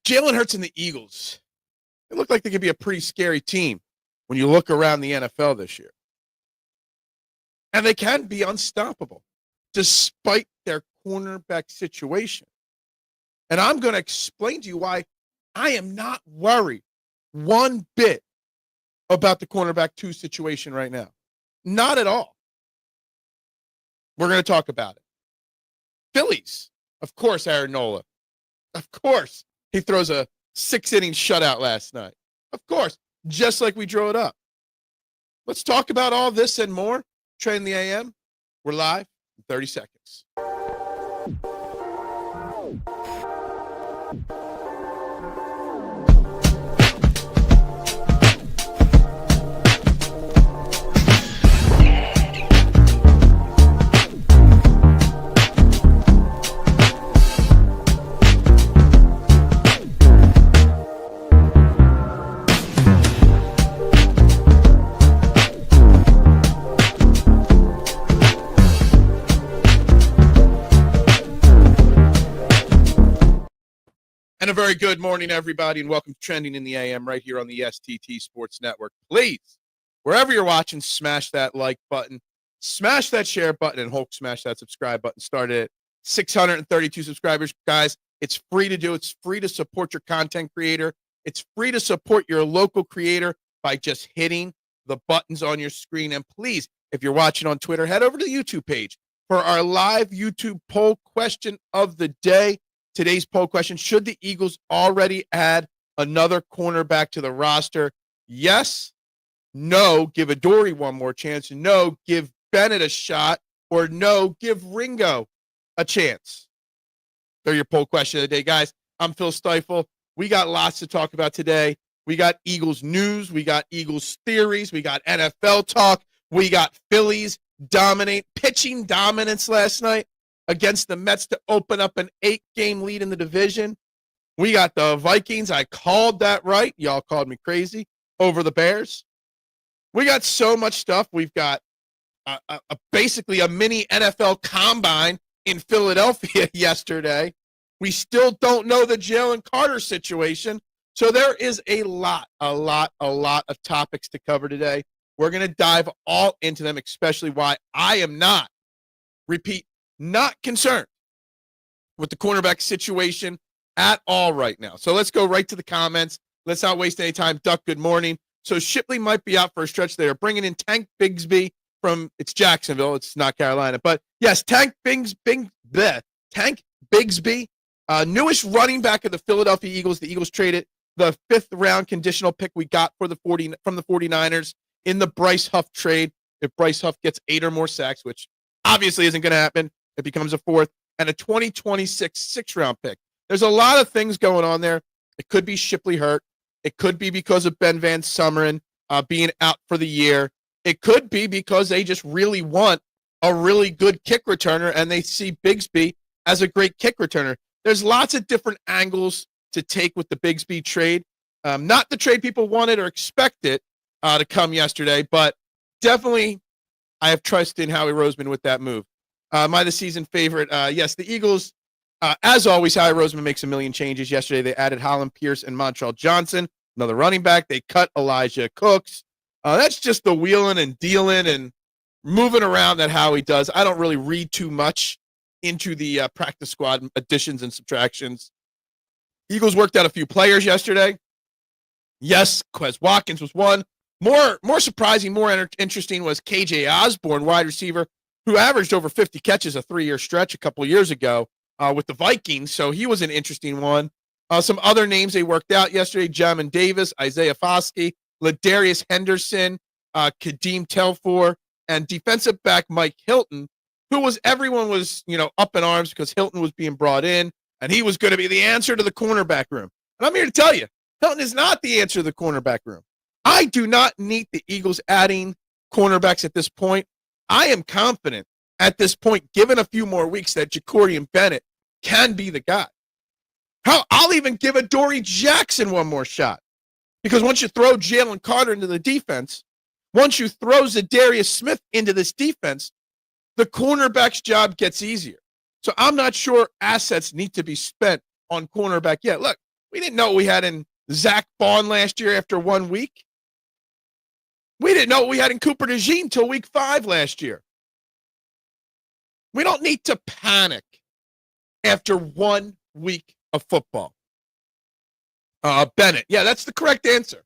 Jalen Hurts and the Eagles, they look like they could be a pretty scary team when you look around the NFL this year. And they can be unstoppable despite their cornerback situation. And I'm going to explain to you why I am not worried one bit about the cornerback 2 situation right now. Not at all. We're going to talk about it. Phillies, of course, Aaron Nola. Of course, he throws a 6-inning shutout last night. Of course, just like we drew it up. Let's talk about all this and more. Trea in the AM. We're live in 30 seconds. And a very good morning, everybody, and welcome to Trending in the AM right here on the STT Sports Network. Please, wherever you're watching, smash that like button, smash that share button, and Hulk smash that subscribe button. Started at 632 subscribers. Guys, it's free to do. It's free to support your content creator. It's free to support your local creator by just hitting the buttons on your screen. And please, if you're watching on Twitter, head over to the YouTube page for our live YouTube poll question of the day. Today's poll question, should the Eagles already add another cornerback to the roster? Yes, no, give Adoree one more chance. No, give Bennett a shot. Or no, give Ringo a chance. They're your poll question of the day, guys. I'm Phil Stiefel. We got lots to talk about today. We got Eagles news. We got Eagles theories. We got NFL talk. We got Phillies pitching dominance last night against the Mets to open up an 8-game lead in the division. We got the Vikings. I called that right. Y'all called me crazy over the Bears. We got so much stuff. We've got basically a mini NFL combine in Philadelphia yesterday. We still don't know the Jalen Carter situation. So there is a lot of topics to cover today. We're going to dive all into them, especially why I am not concerned with the cornerback situation at all right now. So let's go right to the comments. Let's not waste any time. Duck, good morning. So Shipley might be out for a stretch. They are bringing in Tank Bigsby it's Jacksonville. It's not Carolina. But yes, Tank Bigsby, newest running back of the Philadelphia Eagles. The Eagles traded the 5th-round conditional pick we got from the 49ers in the Bryce Huff trade. If Bryce Huff gets 8 or more sacks, which obviously isn't going to happen, it becomes a 4th, and a 2026 6th-round pick. There's a lot of things going on there. It could be Shipley hurt. It could be because of Ben Van Sumeren being out for the year. It could be because they just really want a really good kick returner, and they see Bigsby as a great kick returner. There's lots of different angles to take with the Bigsby trade. Not the trade people wanted or expected to come yesterday, but definitely I have trust in Howie Roseman with that move. Am I the season favorite? Yes, the Eagles, as always, Howie Roseman makes a million changes. Yesterday, they added Holland Pierce and Montreal Johnson, another running back. They cut Elijah Cooks. That's just the wheeling and dealing and moving around that Howie does. I don't really read too much into the practice squad additions and subtractions. Eagles worked out a few players yesterday. Yes, Quez Watkins was one. More surprising, more interesting was KJ Osborne, wide receiver, who averaged over 50 catches a 3-year stretch a couple of years ago with the Vikings. So he was an interesting one. Some other names they worked out yesterday: Jamin Davis, Isaiah Foskey, Ladarius Henderson, Kadeem Telfor, and defensive back Mike Hilton, everyone was up in arms because Hilton was being brought in and he was going to be the answer to the cornerback room. And I'm here to tell you, Hilton is not the answer to the cornerback room. I do not need the Eagles adding cornerbacks at this point. I am confident at this point, given a few more weeks, that Jacorian Bennett can be the guy. I'll even give Adoree Jackson one more shot. Because once you throw Jalen Carter into the defense, once you throw Zadarius Smith into this defense, the cornerback's job gets easier. So I'm not sure assets need to be spent on cornerback yet. Look, We didn't know what we had in Zach Bond last year after 1 week. We didn't know what we had in Cooper Dejean until week 5 last year. We don't need to panic after 1 week of football. Bennett. Yeah, that's the correct answer.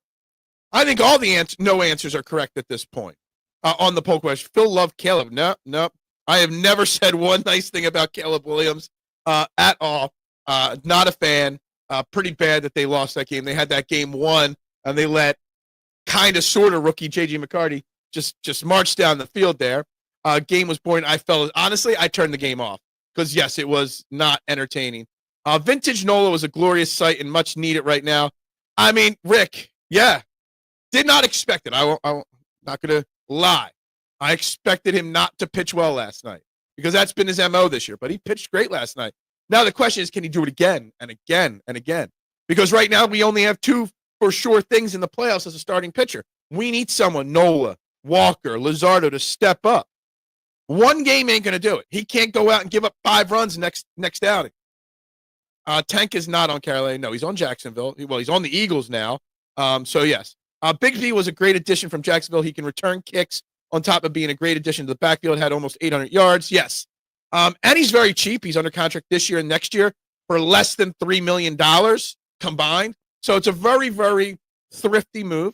I think all the no answers are correct at this point on the poll question. Phil loved Caleb. No. I have never said one nice thing about Caleb Williams at all. Not a fan. Pretty bad that they lost that game. They had that game won, and they let kind of sort of rookie J.J. McCarty just march down the field there. Game was boring. Honestly, I turned the game off because, yes, it was not entertaining. Vintage Nola was a glorious sight and much needed right now. I mean, Rick, yeah, did not expect it. I'm not going to lie. I expected him not to pitch well last night because that's been his MO this year, but he pitched great last night. Now the question is, can he do it again and again and again? Because right now we only have 2 for sure things in the playoffs as a starting pitcher. We need someone, Nola, Walker, Luzardo, to step up. One game ain't going to do it. He can't go out and give up 5 runs next outing. Tank is not on Carolina. No, he's on Jacksonville. Well, he's on the Eagles now. So, yes. Big V was a great addition from Jacksonville. He can return kicks on top of being a great addition to the backfield. Had almost 800 yards. Yes. And he's very cheap. He's under contract this year and next year for less than $3 million combined. So it's a very, very thrifty move.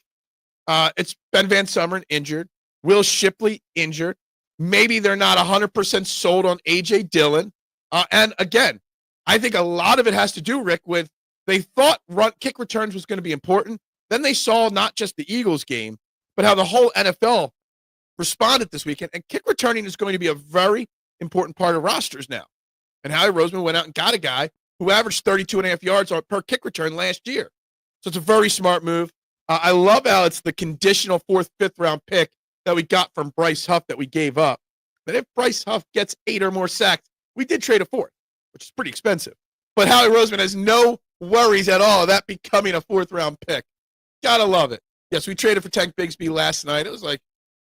It's Ben Van Sumeren injured. Will Shipley injured. Maybe they're not 100% sold on A.J. Dillon. And again, I think a lot of it has to do, Rick, with they thought kick returns was going to be important. Then they saw not just the Eagles game, but how the whole NFL responded this weekend. And kick returning is going to be a very important part of rosters now. And Howie Roseman went out and got a guy who averaged 32.5 yards per kick return last year. So it's a very smart move. I love how it's the conditional 4th, 5th round pick that we got from Bryce Huff that we gave up. But if Bryce Huff gets 8 or more sacks, we did trade a 4th, which is pretty expensive. But Howie Roseman has no worries at all of that becoming a 4th round pick. Gotta love it. Yes, we traded for Tank Bigsby last night. It was like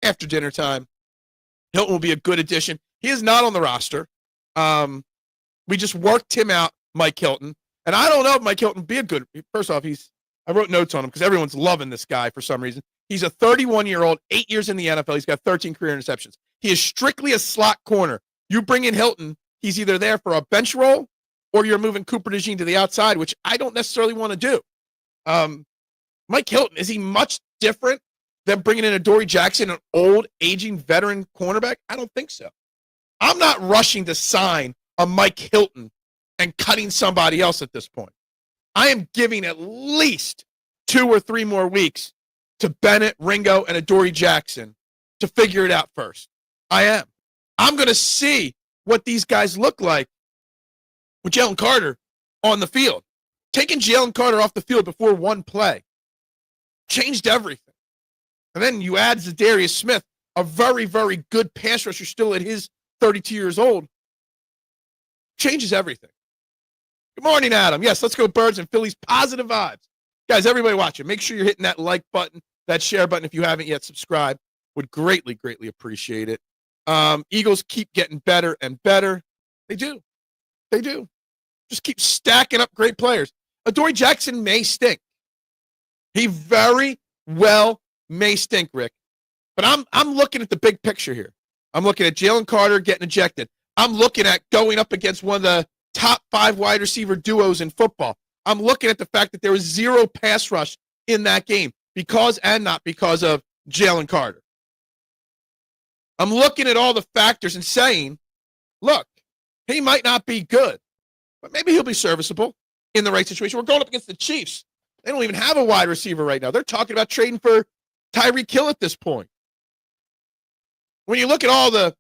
after dinner time. Hilton will be a good addition. He is not on the roster. We just worked him out, Mike Hilton. And I don't know if Mike Hilton be a good. First off, I wrote notes on him because everyone's loving this guy for some reason. He's a 31-year-old, 8 years in the NFL. He's got 13 career interceptions. He is strictly a slot corner. You bring in Hilton, he's either there for a bench role or you're moving Cooper Dejean to the outside, which I don't necessarily want to do. Mike Hilton, is he much different than bringing in Adoree Jackson, an old, aging, veteran cornerback? I don't think so. I'm not rushing to sign a Mike Hilton and cutting somebody else at this point. I am giving at least 2 or 3 more weeks to Bennett, Ringo, and Adoree Jackson to figure it out first. I am. I'm going to see what these guys look like with Jalen Carter on the field. Taking Jalen Carter off the field before one play changed everything. And then you add Zadarius Smith, a very, very good pass rusher still at his 32 years old. Changes everything. Good morning, Adam. Yes, let's go Birds and Phillies. Positive vibes. Guys, everybody watching, make sure you're hitting that like button, that share button. If you haven't yet, subscribe. Would greatly, greatly appreciate it. Eagles keep getting better and better. They do. They do. Just keep stacking up great players. Adoree Jackson may stink. He very well may stink, Rick. But I'm looking at the big picture here. I'm looking at Jalen Carter getting ejected. I'm looking at going up against one of the top 5 wide receiver duos in football. I'm looking at the fact that there was 0 pass rush in that game because and not because of Jalen Carter. I'm looking at all the factors and saying, look, he might not be good, but maybe he'll be serviceable in the right situation. We're going up against the Chiefs. They don't even have a wide receiver right now. They're talking about trading for Tyreek Hill at this point. When you look at all the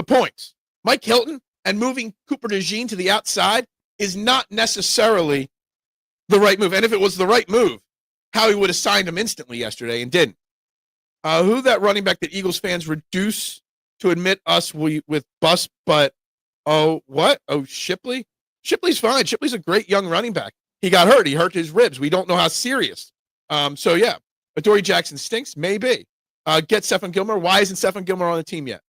points, Mike Hilton and moving Cooper Dejean to the outside is not necessarily the right move. And if it was the right move, Howie would have signed him instantly yesterday and didn't. Who that running back that Eagles fans reduce to admit us with bust, but what? Shipley? Shipley's fine. Shipley's a great young running back. He got hurt. He hurt his ribs. We don't know how serious. So, yeah. Adoree Jackson stinks? Maybe. Get Stephon Gilmore. Why isn't Stephon Gilmore on the team yet?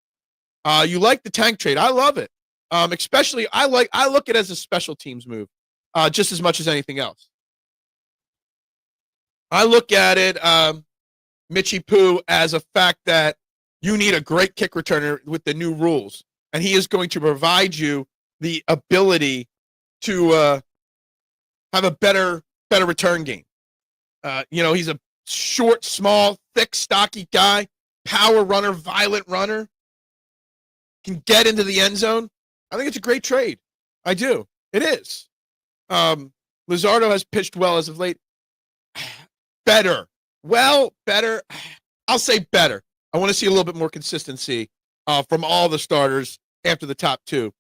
You like the Tank trade. I love it. Especially, I look at it as a special teams move just as much as anything else. I look at it, Mitchie Poo, as a fact that you need a great kick returner with the new rules, and he is going to provide you the ability to have a better return game. He's a short, small, thick, stocky guy, power runner, violent runner, can get into the end zone. I think it's a great trade. I do. It is. Luzardo has pitched well as of late. Better. Better. I'll say better. I want to see a little bit more consistency from all the starters after the top two.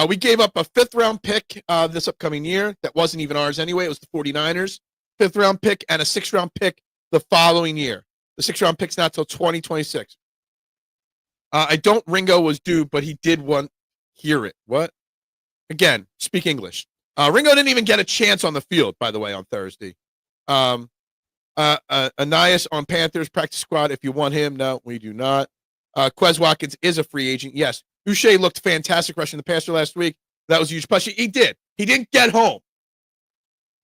We gave up a 5th-round pick this upcoming year. That wasn't even ours anyway. It was the 49ers. 5th-round pick and a 6th-round pick the following year. The 6th-round pick's not till 2026. I don't Ringo was due, but he did hear it. What? Again, speak English. Ringo didn't even get a chance on the field, by the way, on Thursday. Anias on Panthers practice squad. If you want him, no, we do not. Quez Watkins is a free agent. Yes. Uche looked fantastic rushing the passer last week. That was a huge push. He did. He didn't get home.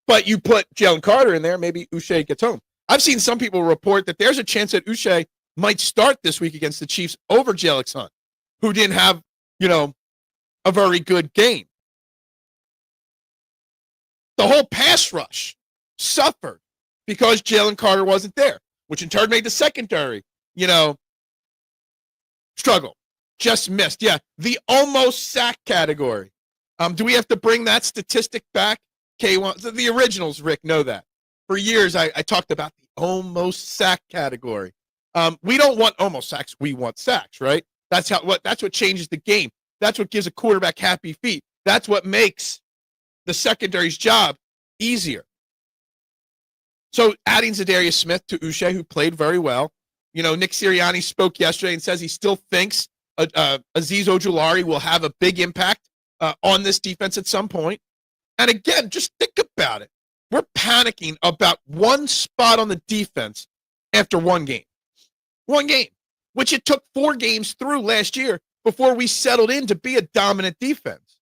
But you put Jalen Carter in there, maybe Uche gets home. I've seen some people report that there's a chance that Uche might start this week against the Chiefs over Jalen Hunt, who didn't have, a very good game. The whole pass rush suffered because Jalen Carter wasn't there, which in turn made the secondary, struggle. Just missed. Yeah, the almost sack category. Do we have to bring that statistic back? K1, the originals, Rick, know that. For years, I talked about the almost sack category. We don't want almost sacks. We want sacks, right? That's what changes the game. That's what gives a quarterback happy feet. That's what makes the secondary's job easier. So adding Zadarius Smith to Uche, who played very well. Nick Sirianni spoke yesterday and says he still thinks Azeez Ojulari will have a big impact on this defense at some point. And again, just think about it. We're panicking about one spot on the defense after one game. One game, which it took 4 games through last year before we settled in to be a dominant defense.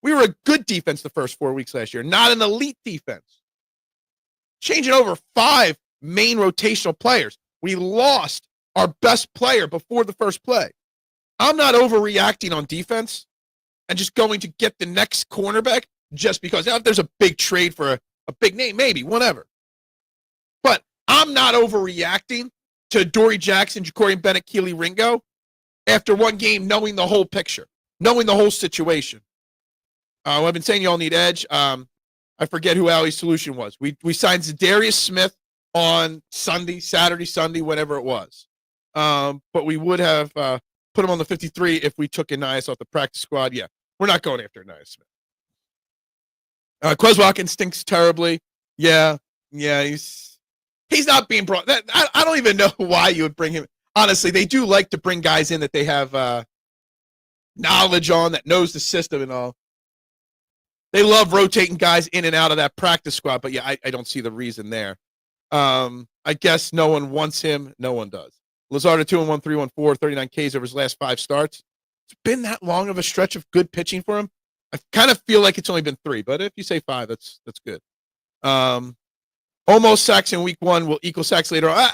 We were a good defense the first 4 weeks last year, not an elite defense. Changing over 5 main rotational players. We lost our best player before the first play. I'm not overreacting on defense and just going to get the next cornerback just because if there's a big trade for a big name, maybe, whatever. But I'm not overreacting to Dory Jackson, Ja'Cory Bennett, Keely Ringo after one game, knowing the whole picture, knowing the whole situation. I've been saying you all need edge. I forget who Allie's solution was. We signed Zadarius Smith on Saturday, Sunday, whatever it was. But we would have put him on the 53 if we took Anias off the practice squad. Yeah, we're not going after Anias Smith. Quez Watkins stinks terribly. Yeah, he's not being brought. I don't even know why you would bring him. Honestly, they do like to bring guys in that they have knowledge on, that knows the system and all. They love rotating guys in and out of that practice squad, but yeah, I don't see the reason there. I guess no one wants him. No one does. Luzardo 2-1, 3-1-4, 39 Ks over his last 5 starts. It's been that long of a stretch of good pitching for him. I kind of feel like it's only been 3, but if you say 5, that's good. Almost sacks in week 1 will equal sacks later on.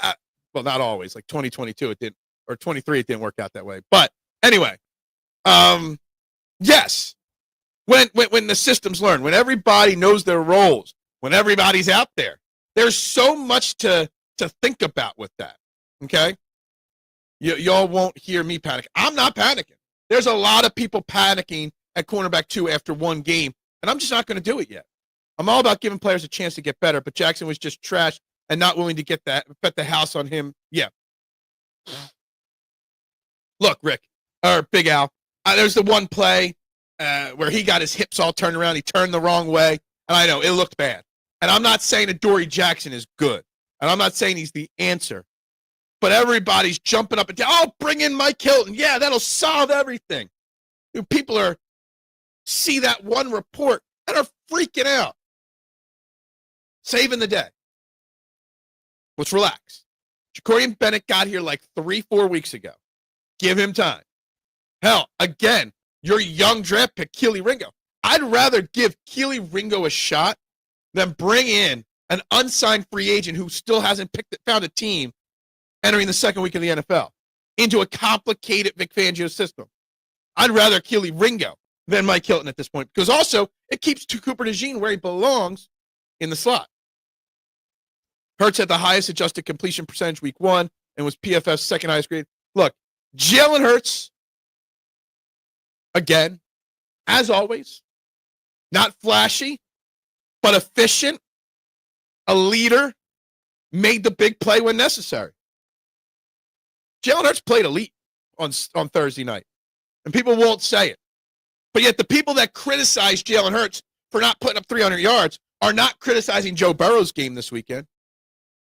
Well, not always. Like 2022, it didn't, or 23, it didn't work out that way. But anyway, yes. When the systems learn, when everybody knows their roles, when everybody's out there, there's so much to think about with that. Okay, y'all won't hear me panic. I'm not panicking. There's a lot of people panicking at cornerback 2 after one game, and I'm just not going to do it yet. I'm all about giving players a chance to get better, but Jackson was just trash and not willing to bet the house on him. Yeah. Look, Rick, or Big Al, there's the one play where he got his hips all turned around. He turned the wrong way, and I know it looked bad. And I'm not saying that Dory Jackson is good, and I'm not saying he's the answer. But everybody's jumping up and down. Oh, bring in Mike Hilton. Yeah, that'll solve everything. People see that one report and are freaking out. Saving the day. Let's relax. Ja'Cory Bennett got here like 3-4 weeks ago. Give him time. Hell, again, your young draft pick, Keely Ringo. I'd rather give Keely Ringo a shot than bring in an unsigned free agent who still hasn't found a team entering the second week of the NFL into a complicated Vic Fangio system. I'd rather Keely Ringo than Mike Hilton at this point, because also it keeps Cooper Dejean where he belongs in the slot. Hurts had the highest adjusted completion percentage week 1 and was PFF's second highest grade. Look, Jalen Hurts, again, as always, not flashy, but efficient, a leader, made the big play when necessary. Jalen Hurts played elite on Thursday night, and people won't say it. But yet the people that criticize Jalen Hurts for not putting up 300 yards are not criticizing Joe Burrow's game this weekend,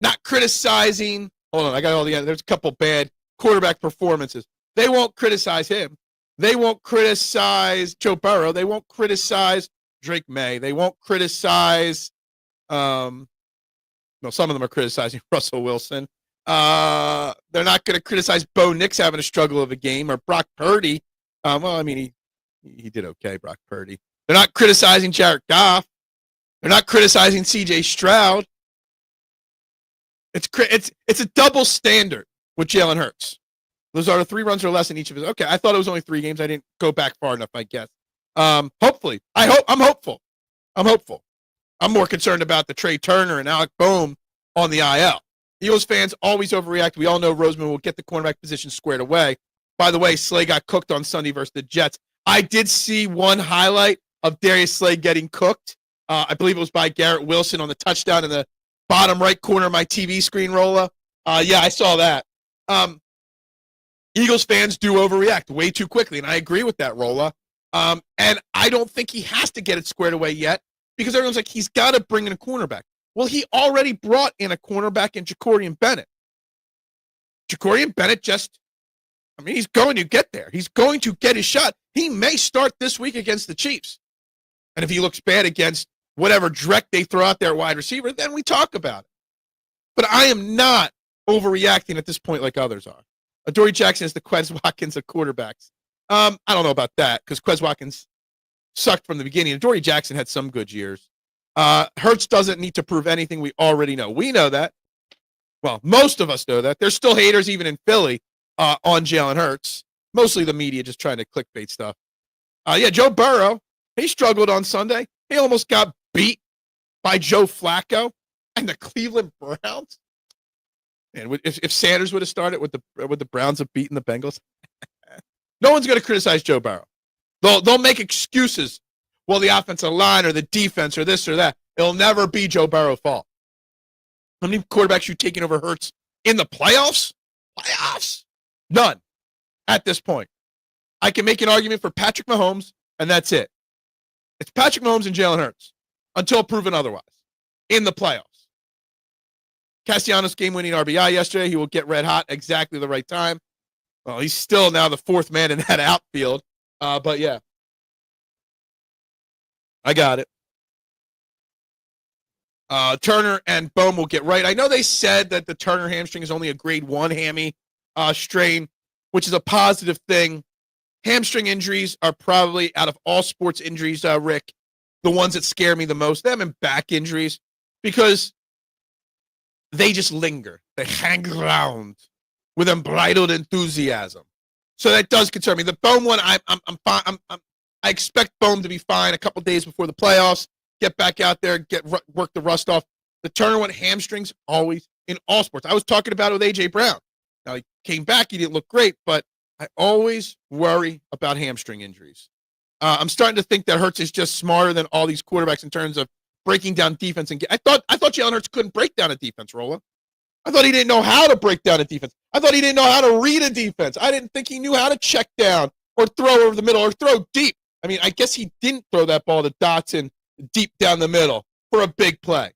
not criticizing, hold on, I got all the other, there's a couple bad quarterback performances. They won't criticize him. They won't criticize Joe Burrow. They won't criticize Drake May. They won't criticize, some of them are criticizing Russell Wilson. They're not going to criticize Bo Nix having a struggle of a game, or Brock Purdy. He did okay, Brock Purdy. They're not criticizing Jared Goff. They're not criticizing C.J. Stroud. It's a double standard with Jalen Hurts. Those are 3 runs or less in each of his. Okay, I thought it was only 3 games. I didn't go back far enough, I guess. Hopefully. I'm hopeful. I'm more concerned about the Trea Turner and Alec Boehm on the IL. Eagles fans always overreact. We all know Roseman will get the cornerback position squared away. By the way, Slay got cooked on Sunday versus the Jets. I did see one highlight of Darius Slay getting cooked. I believe it was by Garrett Wilson on the touchdown in the bottom right corner of my TV screen, Rolla. Yeah, I saw that. Eagles fans do overreact way too quickly, and I agree with that, Rolla. And I don't think he has to get it squared away yet, because everyone's like, he's got to bring in a cornerback. Well, he already brought in a cornerback in Jacorian Bennett. Jacorian Bennett he's going to get there. He's going to get his shot. He may start this week against the Chiefs. And if he looks bad against whatever dreck they throw out there wide receiver, then we talk about it. But I am not overreacting at this point like others are. Adoree Jackson is the Quez Watkins of quarterbacks. I don't know about that, because Quez Watkins sucked from the beginning. Adoree Jackson had some good years. Hurts doesn't need to prove anything we already know. We know that. Well, most of us know that. There's still haters even in Philly on Jalen Hurts. Mostly the media just trying to clickbait stuff. Joe Burrow, he struggled on Sunday. He almost got beat by Joe Flacco and the Cleveland Browns. And if Sanders would have started, would the Browns have beaten the Bengals? No one's going to criticize Joe Burrow. They'll make excuses. Well, the offensive line or the defense or this or that. It'll never be Joe Burrow's fault. How many quarterbacks you taking over Hurts in the playoffs? Playoffs? None at this point. I can make an argument for Patrick Mahomes, and that's it. It's Patrick Mahomes and Jalen Hurts until proven otherwise in the playoffs. Castellanos game-winning RBI yesterday. He will get red hot exactly the right time. Well, he's still now the 4th man in that outfield. But yeah. I got it. Turner and Boehm will get right. I know they said that the Turner hamstring is only a grade 1 hammy strain, which is a positive thing. Hamstring injuries are probably, out of all sports injuries, Rick, the ones that scare me the most. Them and back injuries, because they just linger. They hang around with unbridled enthusiasm. So that does concern me. The Boehm one, I'm fine. I expect Boehm to be fine a couple days before the playoffs. Get back out there, work the rust off. The Turner one, hamstrings, always in all sports. I was talking about it with A.J. Brown. Now, he came back. He didn't look great, but I always worry about hamstring injuries. I'm starting to think that Hurts is just smarter than all these quarterbacks in terms of breaking down defense. I thought Jalen Hurts couldn't break down a defense, Rolla. I thought he didn't know how to break down a defense. I thought he didn't know how to read a defense. I didn't think he knew how to check down or throw over the middle or throw deep. I mean, I guess he didn't throw that ball to Dotson deep down the middle for a big play.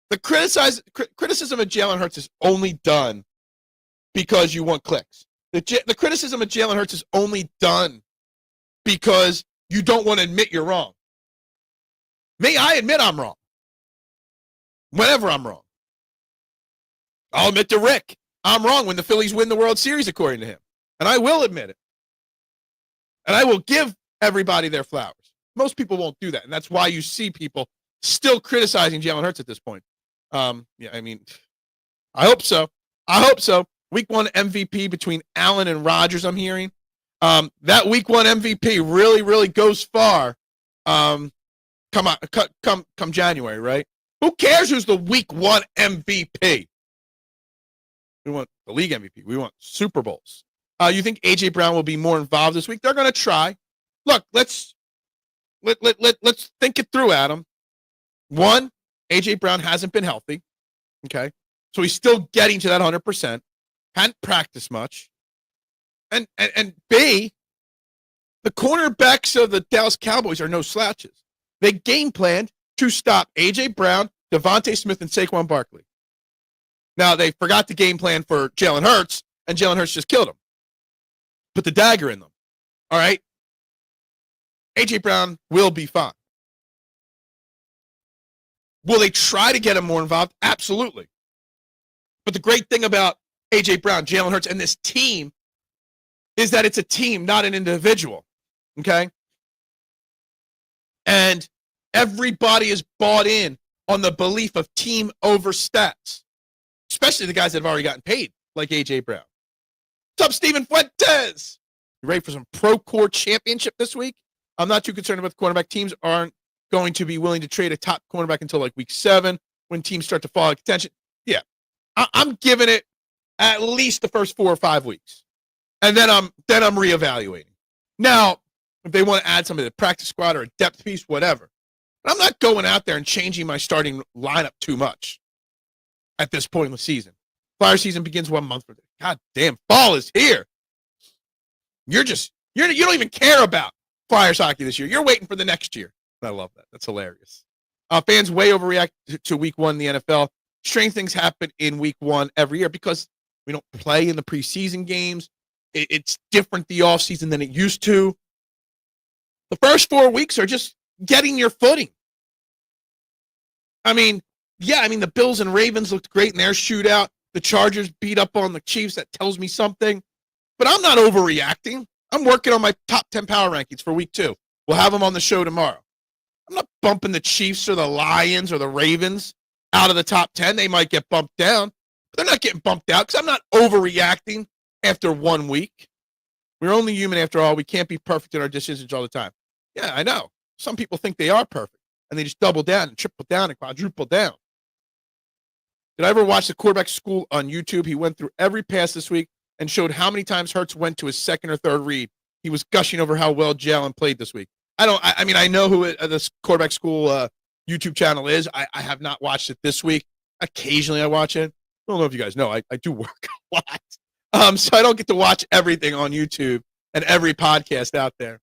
The criticism of Jalen Hurts is only done because you want clicks. The criticism of Jalen Hurts is only done because you don't want to admit you're wrong. I admit I'm wrong. Whenever I'm wrong. I'll admit to Rick, I'm wrong when the Phillies win the World Series, according to him. And I will admit it. And I will give everybody their flowers. Most people won't do that. And that's why you see people still criticizing Jalen Hurts at this point. Yeah, I mean, I hope so. I hope so. Week 1 MVP between Allen and Rodgers, I'm hearing. That Week 1 MVP really, really goes far. Come January, right? Who cares who's the Week 1 MVP? We want the league MVP. We want Super Bowls. You think A.J. Brown will be more involved this week? They're going to try. Look, let's think it through, Adam. One, A.J. Brown hasn't been healthy. Okay. So he's still getting to that 100%. Hadn't practiced much. And B, the cornerbacks of the Dallas Cowboys are no slouches. They game planned to stop A.J. Brown, Devontae Smith, and Saquon Barkley. Now, they forgot the game plan for Jalen Hurts, and Jalen Hurts just killed him. Put the dagger in them. All right? A.J. Brown will be fine. Will they try to get him more involved? Absolutely. But the great thing about A.J. Brown, Jalen Hurts, and this team is that it's a team, not an individual. Okay? And everybody is bought in on the belief of team over stats, especially the guys that have already gotten paid, like A.J. Brown. What's up, Steven Fuentes? You ready for some Pro Core Championship this week? I'm not too concerned about the cornerback. Teams aren't going to be willing to trade a top cornerback until like week 7 when teams start to fall out of contention. Yeah, I'm giving it at least the first 4 or 5 weeks, and then I'm reevaluating. Now, if they want to add somebody to the practice squad or a depth piece, whatever. But I'm not going out there and changing my starting lineup too much at this point in the season. Flyer season begins 1 month from now. God damn, fall is here. You don't even care about Flyers hockey this year. You're waiting for the next year. I love that. That's hilarious. Fans way overreact to week 1 in the NFL. Strange things happen in week 1 every year because we don't play in the preseason games. It's different the offseason than it used to. The first 4 weeks are just getting your footing. The Bills and Ravens looked great in their shootout. The Chargers beat up on the Chiefs. That tells me something. But I'm not overreacting. I'm working on my top 10 power rankings for week 2. We'll have them on the show tomorrow. I'm not bumping the Chiefs or the Lions or the Ravens out of the top 10. They might get bumped down, but they're not getting bumped out because I'm not overreacting after 1 week. We're only human after all. We can't be perfect in our decisions all the time. Yeah, I know. Some people think they are perfect, and they just double down and triple down and quadruple down. Did I ever watch the quarterback school on YouTube? He went through every pass this week and showed how many times Hurts went to his second or third read. He was gushing over how well Jalen played this week. I know who this quarterback school YouTube channel is. I have not watched it this week. Occasionally I watch it. I don't know if you guys know. I do work a lot. So I don't get to watch everything on YouTube and every podcast out there.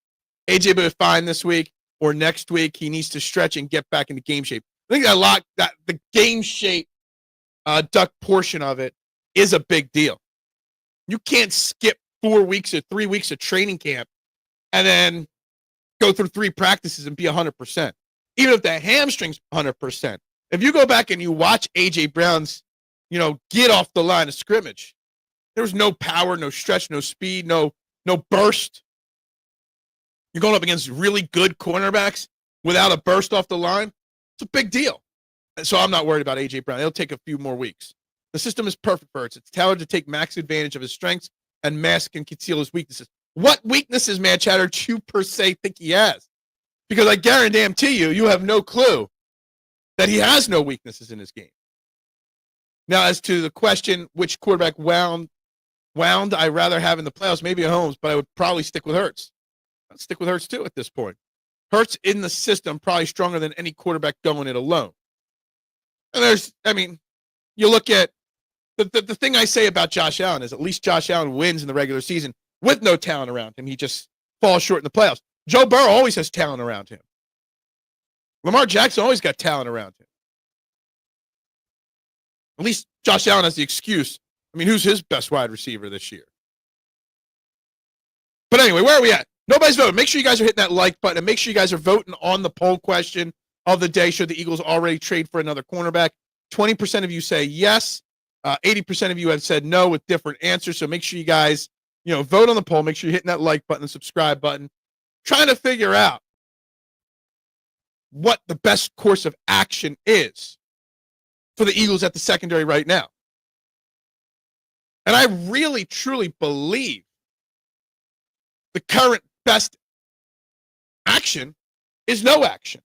AJ will be fine this week or next week. He needs to stretch and get back into game shape. I think the game shape duck portion of it is a big deal. You can't skip 4 weeks or 3 weeks of training camp and then go through 3 practices and be 100%. Even if the hamstring's 100%. If you go back and you watch A.J. Brown's, get off the line of scrimmage, there was no power, no stretch, no speed, no burst. You're going up against really good cornerbacks without a burst off the line. It's a big deal. And so I'm not worried about A.J. Brown. It'll take a few more weeks. The system is perfect for it. It's tailored to take max advantage of his strengths and mask and conceal his weaknesses. What weaknesses, man, Chatter, do you per se think he has? Because I guarantee you have no clue that he has no weaknesses in his game. Now, as to the question, which quarterback wound I rather have in the playoffs, maybe a Holmes, but I would probably stick with Hurts. I'd stick with Hurts, too, at this point. Hurts in the system, probably stronger than any quarterback going it alone. And you look at the thing I say about Josh Allen is at least Josh Allen wins in the regular season with no talent around him. He just falls short in the playoffs. Joe Burrow always has talent around him. Lamar Jackson always got talent around him. At least Josh Allen has the excuse. Who's his best wide receiver this year? But anyway, where are we at? Nobody's voting. Make sure you guys are hitting that like button, and make sure you guys are voting on the poll question of the day. Should the Eagles already trade for another cornerback? 20% of you say yes. 80% of you have said no with different answers. So make sure you guys, vote on the poll. Make sure you're hitting that like button and subscribe button. Trying to figure out what the best course of action is for the Eagles at the secondary right now. And I really, truly believe the current best action is no action.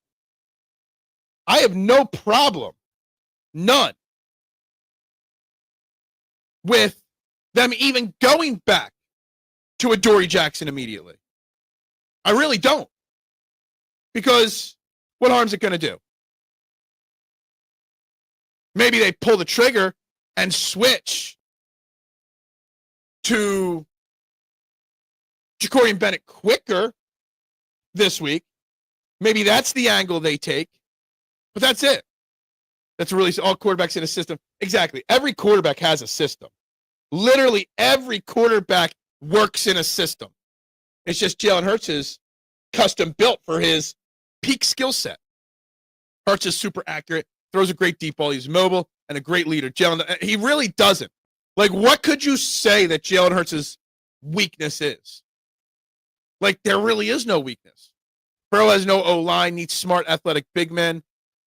I have no problem, none, with them even going back to Adoree Jackson immediately. I really don't. Because what harm is it going to do? Maybe they pull the trigger and switch to Ja'Cory Bennett quicker this week. Maybe that's the angle they take. But that's it. That's really all quarterbacks in a system. Exactly. Every quarterback has a system. Literally every quarterback works in a system. It's just Jalen Hurts is custom built for his peak skill set. Hurts is super accurate, throws a great deep ball. He's mobile and a great leader. Jalen, he really doesn't. Like, what could you say that Jalen Hurts' weakness is? Like, there really is no weakness. Burrow has no O-line, needs smart, athletic big men.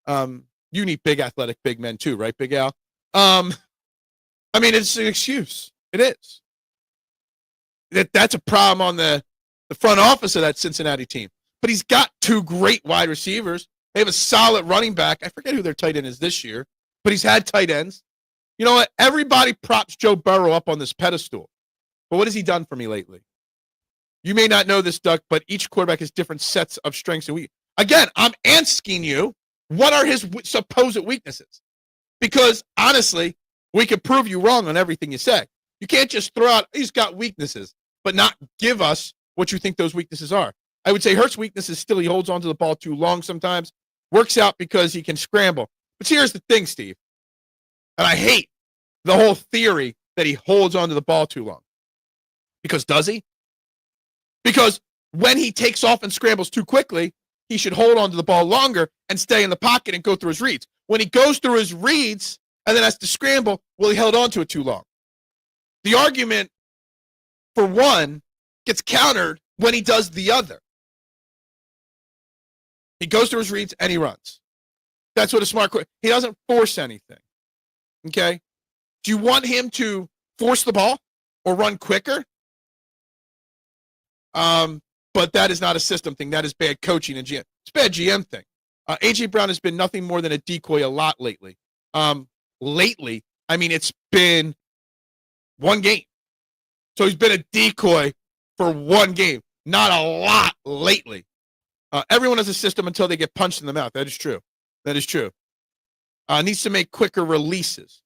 You need big, athletic big men too, right, Big Al? I mean, it's an excuse. It is. That's a problem on the front office of that Cincinnati team. But he's got two great wide receivers. They have a solid running back. I forget who their tight end is this year, but he's had tight ends. You know what? Everybody props Joe Burrow up on this pedestal. But what has he done for me lately? You may not know this, Doug, but each quarterback has different sets of strengths and weaknesses. Again, I'm asking you, what are his supposed weaknesses? Because, honestly, we can prove you wrong on everything you say. You can't just throw out, he's got weaknesses, but not give us what you think those weaknesses are. I would say Hurts' weakness is still he holds onto the ball too long sometimes. Works out because he can scramble. But here's the thing, Steve. And I hate the whole theory that he holds onto the ball too long. Because does he? Because when he takes off and scrambles too quickly, he should hold onto the ball longer and stay in the pocket and go through his reads. When he goes through his reads and then has to scramble, well, he held onto it too long. The argument for one gets countered when he does the other. He goes through his reads and he runs. That's what a smart quarterback. He doesn't force anything. Okay? Do you want him to force the ball or run quicker? But that is not a system thing. That is bad coaching and GM. It's a bad GM thing. A.J. Brown has been nothing more than a decoy a lot lately. Lately, I mean, it's been one game. So he's been a decoy for one game. Not a lot lately. Everyone has a system until they get punched in the mouth. That is true. That is true. Needs to make quicker releases.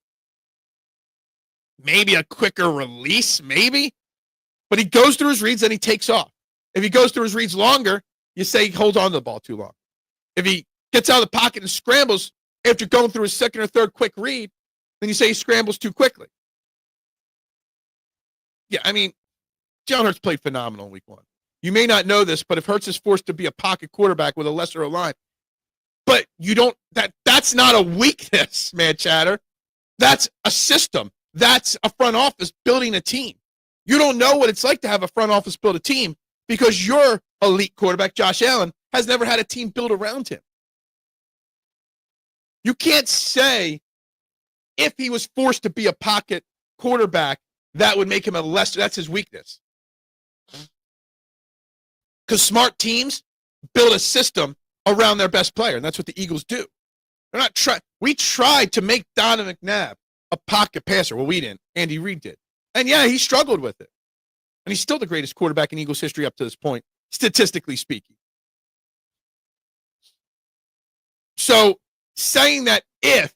Maybe a quicker release, maybe. But he goes through his reads and he takes off. If he goes through his reads longer, you say he holds on to the ball too long. If he gets out of the pocket and scrambles after going through his second or third quick read, then you say he scrambles too quickly. Yeah, I mean, Jalen Hurts played phenomenal in week one. You may not know this, but if Hurts is forced to be a pocket quarterback with a lesser O-line, but you don't, that's not a weakness, man, Chatter. That's a system. That's a front office building a team. You don't know what it's like to have a front office build a team because your elite quarterback, Josh Allen, has never had a team built around him. You can't say if he was forced to be a pocket quarterback, that would make him a lesser, that's his weakness. Because smart teams build a system around their best player, and that's what the Eagles do. They're not trying. We tried to make Donovan McNabb a pocket passer. Well, we didn't. Andy Reid did. And yeah, he struggled with it. And he's still the greatest quarterback in Eagles history up to this point, statistically speaking. So saying that if,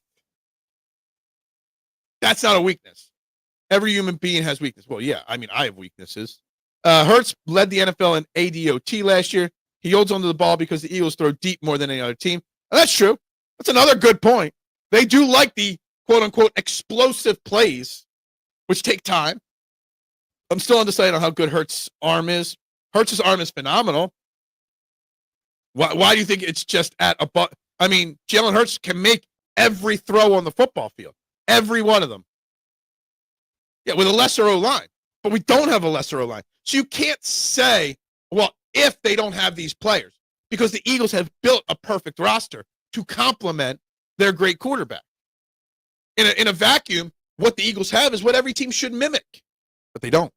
that's not a weakness. Every human being has weakness. Well, yeah, I mean, I have weaknesses. Hurts led the NFL in ADOT last year. He holds onto the ball because the Eagles throw deep more than any other team. And that's true. That's another good point. They do like the quote-unquote explosive plays, which take time. I'm still undecided on how good Hurts' arm is. Hurts' arm is phenomenal. Why do you think it's just at a I mean, Jalen Hurts can make every throw on the football field. Every one of them. Yeah, with a lesser O-line. But we don't have a lesser O-line. So you can't say, well, if they don't have these players. because the Eagles have built a perfect roster to complement their great quarterback. In a vacuum, what the Eagles have is what every team should mimic, but they don't.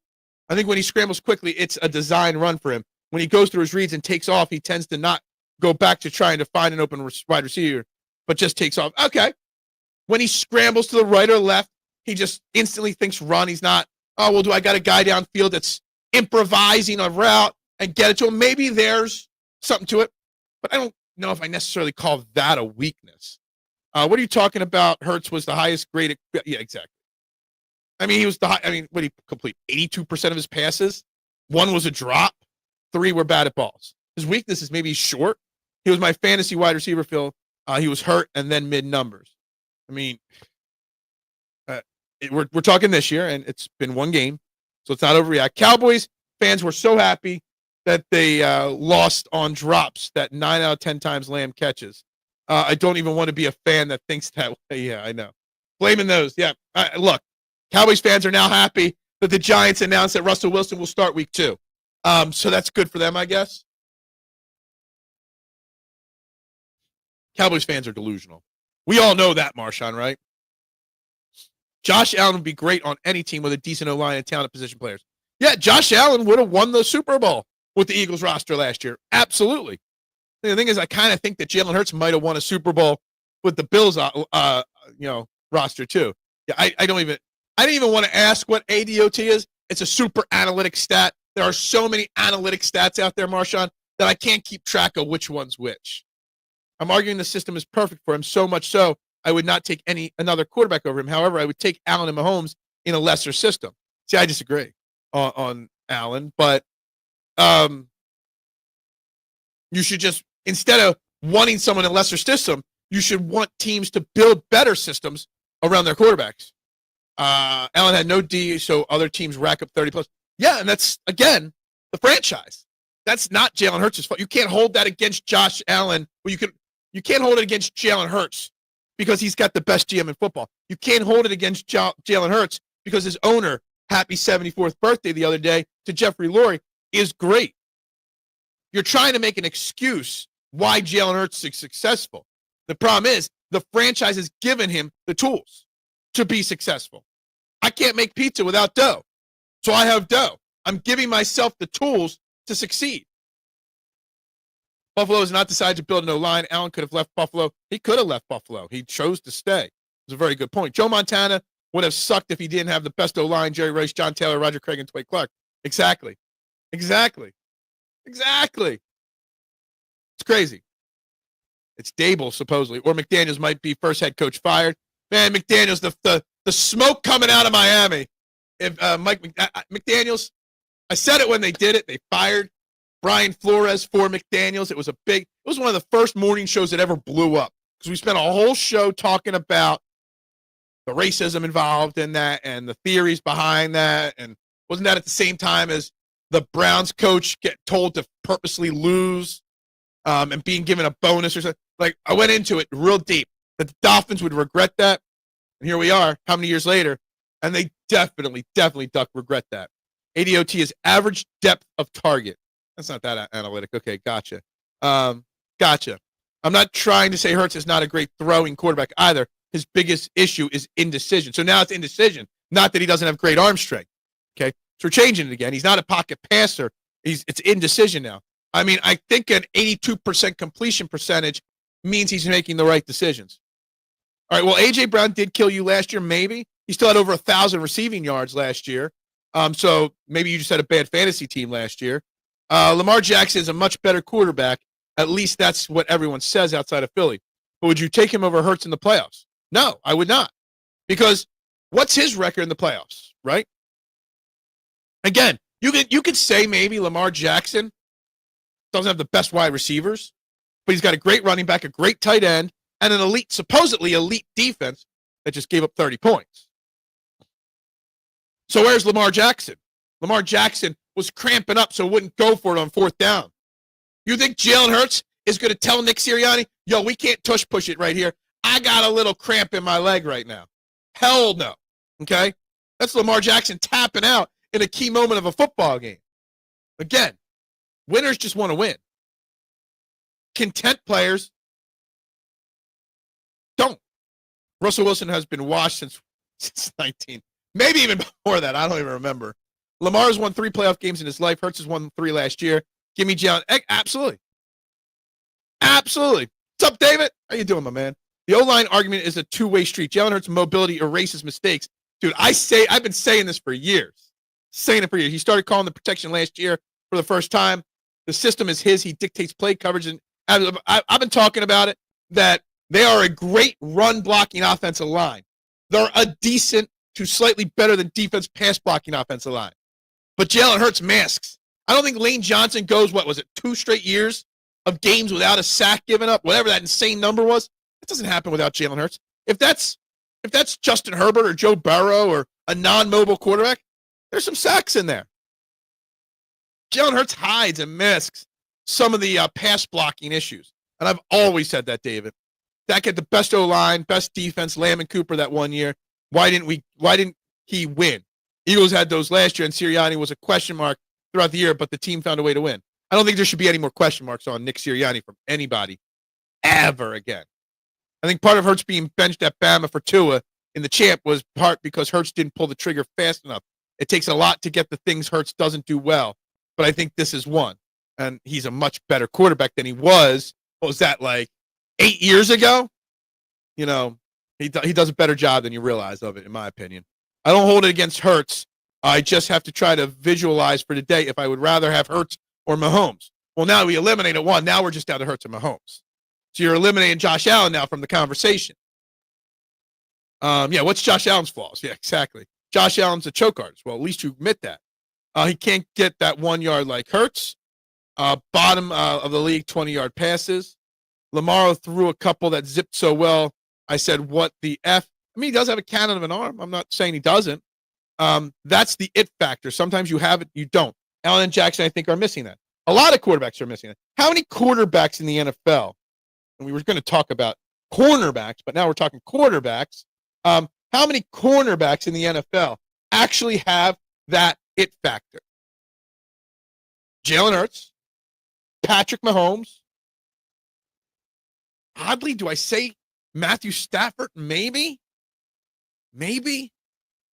I think when he scrambles quickly, it's a design run for him. When he goes through his reads and takes off, he tends to not go back to trying to find an open wide receiver, but just takes off. Okay. When he scrambles to the right or left, he just instantly thinks run. He's not, oh, well, do I got a guy downfield that's improvising a route and get it to him? Maybe there's something to it, but I don't know if I necessarily call that a weakness. What are you talking about? Hurts was the highest graded. Yeah, exactly. I mean, he was what did he complete? 82% of his passes. 1 was a drop. 3 were bad at balls. His weakness is maybe he's short. He was my fantasy wide receiver, Phil. He was hurt and then mid numbers. I mean, we're talking this year, and it's been 1 game, so it's not overreact. Cowboys fans were so happy that they lost on drops that 9 out of 10 times Lamb catches. I don't even want to be a fan that thinks that way. Yeah, I know. Blaming those. Yeah. Look, Cowboys fans are now happy that the Giants announced that Russell Wilson will start week 2. So that's good for them, I guess. Cowboys fans are delusional. We all know that, Marshawn, right? Josh Allen would be great on any team with a decent O-line and talented position players. Yeah, Josh Allen would have won the Super Bowl with the Eagles roster last year. Absolutely. The thing is, I kind of think that Jalen Hurts might have won a Super Bowl with the Bills, roster too. Yeah, I didn't even want to ask what ADOT is. It's a super analytic stat. There are so many analytic stats out there, Marshawn, that I can't keep track of which one's which. I'm arguing the system is perfect for him, so much so I would not take another quarterback over him. However, I would take Allen and Mahomes in a lesser system. See, I disagree on Allen, but you should just, instead of wanting someone in a lesser system, you should want teams to build better systems around their quarterbacks. Allen had no D, so other teams rack up 30 plus. Yeah, and that's, again, the franchise. That's not Jalen Hurts' fault. You can't hold that against Josh Allen. Well, you can't hold it against Jalen Hurts because he's got the best GM in football. You can't hold it against Jalen Hurts because his owner, happy 74th birthday the other day to Jeffrey Lurie, is great. You're trying to make an excuse why Jalen Hurts is successful. The problem is the franchise has given him the tools to be successful. I can't make pizza without dough, so I have dough. I'm giving myself the tools to succeed. Buffalo has not decided to build an O-line. Allen could have left Buffalo. He could have left Buffalo. He chose to stay. It's a very good point. Joe Montana would have sucked if he didn't have the best O-line, Jerry Rice, John Taylor, Roger Craig, and Tway Clark. Exactly. It's crazy. It's Dable, supposedly. Or McDaniels might be first head coach fired. Man, McDaniels, the smoke coming out of Miami. If McDaniels, I said it when they did it. They fired Brian Flores for McDaniels. It was one of the first morning shows that ever blew up because we spent a whole show talking about the racism involved in that and the theories behind that. And wasn't that at the same time as the Browns coach get told to purposely lose and being given a bonus or something? Like, I went into it real deep that the Dolphins would regret that. And here we are, how many years later? And they definitely regret that. ADOT is average depth of target. That's not that analytic. Okay, gotcha. Gotcha. I'm not trying to say Hurts is not a great throwing quarterback either. His biggest issue is indecision. So now it's indecision, not that he doesn't have great arm strength. Okay, so we're changing it again. He's not a pocket passer. It's indecision now. I mean, I think an 82% completion percentage means he's making the right decisions. All right, well, A.J. Brown did kill you last year, maybe. He still had over 1,000 receiving yards last year. So maybe you just had a bad fantasy team last year. Lamar Jackson is a much better quarterback. At least that's what everyone says outside of Philly. But would you take him over Hurts in the playoffs? No, I would not. Because what's his record in the playoffs, right? Again, you could say maybe Lamar Jackson doesn't have the best wide receivers, but he's got a great running back, a great tight end, and an supposedly elite defense that just gave up 30 points. So where's Lamar Jackson? Lamar Jackson was cramping up so wouldn't go for it on 4th down. You think Jalen Hurts is going to tell Nick Sirianni, yo, we can't tush push it right here. I got a little cramp in my leg right now. Hell no. Okay? That's Lamar Jackson tapping out in a key moment of a football game. Again, winners just want to win. content players don't. Russell Wilson has been washed since 19. Maybe even before that. I don't even remember. Lamar's won 3 playoff games in his life. Hurts has won 3 last year. Give me Jalen. Absolutely. Absolutely. What's up, David? How you doing, my man? The O-line argument is a two-way street. Jalen Hurts' mobility erases mistakes. Dude, I've been saying this for years. He started calling the protection last year for the first time. The system is his. He dictates play coverage. And I've been talking about it, that they are a great run-blocking offensive line. They're a decent to slightly better than defense pass-blocking offensive line. But Jalen Hurts masks. I don't think Lane Johnson goes, 2 straight years of games without a sack given up, whatever that insane number was. It doesn't happen without Jalen Hurts. If that's Justin Herbert or Joe Burrow or a non-mobile quarterback, there's some sacks in there. Jalen Hurts hides and masks some of the pass blocking issues. And I've always said that, David. Dak had the best O-line, best defense, Lamb and Cooper that one year. Why didn't he win? Eagles had those last year, and Sirianni was a question mark throughout the year, but the team found a way to win. I don't think there should be any more question marks on Nick Sirianni from anybody ever again. I think part of Hurts being benched at Bama for Tua in the champ was part because Hurts didn't pull the trigger fast enough. It takes a lot to get the things Hurts doesn't do well, but I think this is one. And he's a much better quarterback than he was. What was that, 8 years ago? He does a better job than you realize of it, in my opinion. I don't hold it against Hurts. I just have to try to visualize for today if I would rather have Hurts or Mahomes. Well, now we eliminated one. Now we're just down to Hurts and Mahomes. So you're eliminating Josh Allen now from the conversation. What's Josh Allen's flaws? Yeah, exactly. Josh Allen's a choke artist. Well, at least you admit that. He can't get that 1 yard like Hurts. Bottom of the league, 20-yard passes. Lamar threw a couple that zipped so well. I said, what the F? I mean, he does have a cannon of an arm. I'm not saying he doesn't. That's the it factor. Sometimes you have it, you don't. Allen and Jackson, I think, are missing that. A lot of quarterbacks are missing that. How many quarterbacks in the NFL? And we were going to talk about cornerbacks, but now we're talking quarterbacks. How many cornerbacks in the NFL actually have that it factor? Jalen Hurts, Patrick Mahomes. Oddly, do I say Matthew Stafford? Maybe.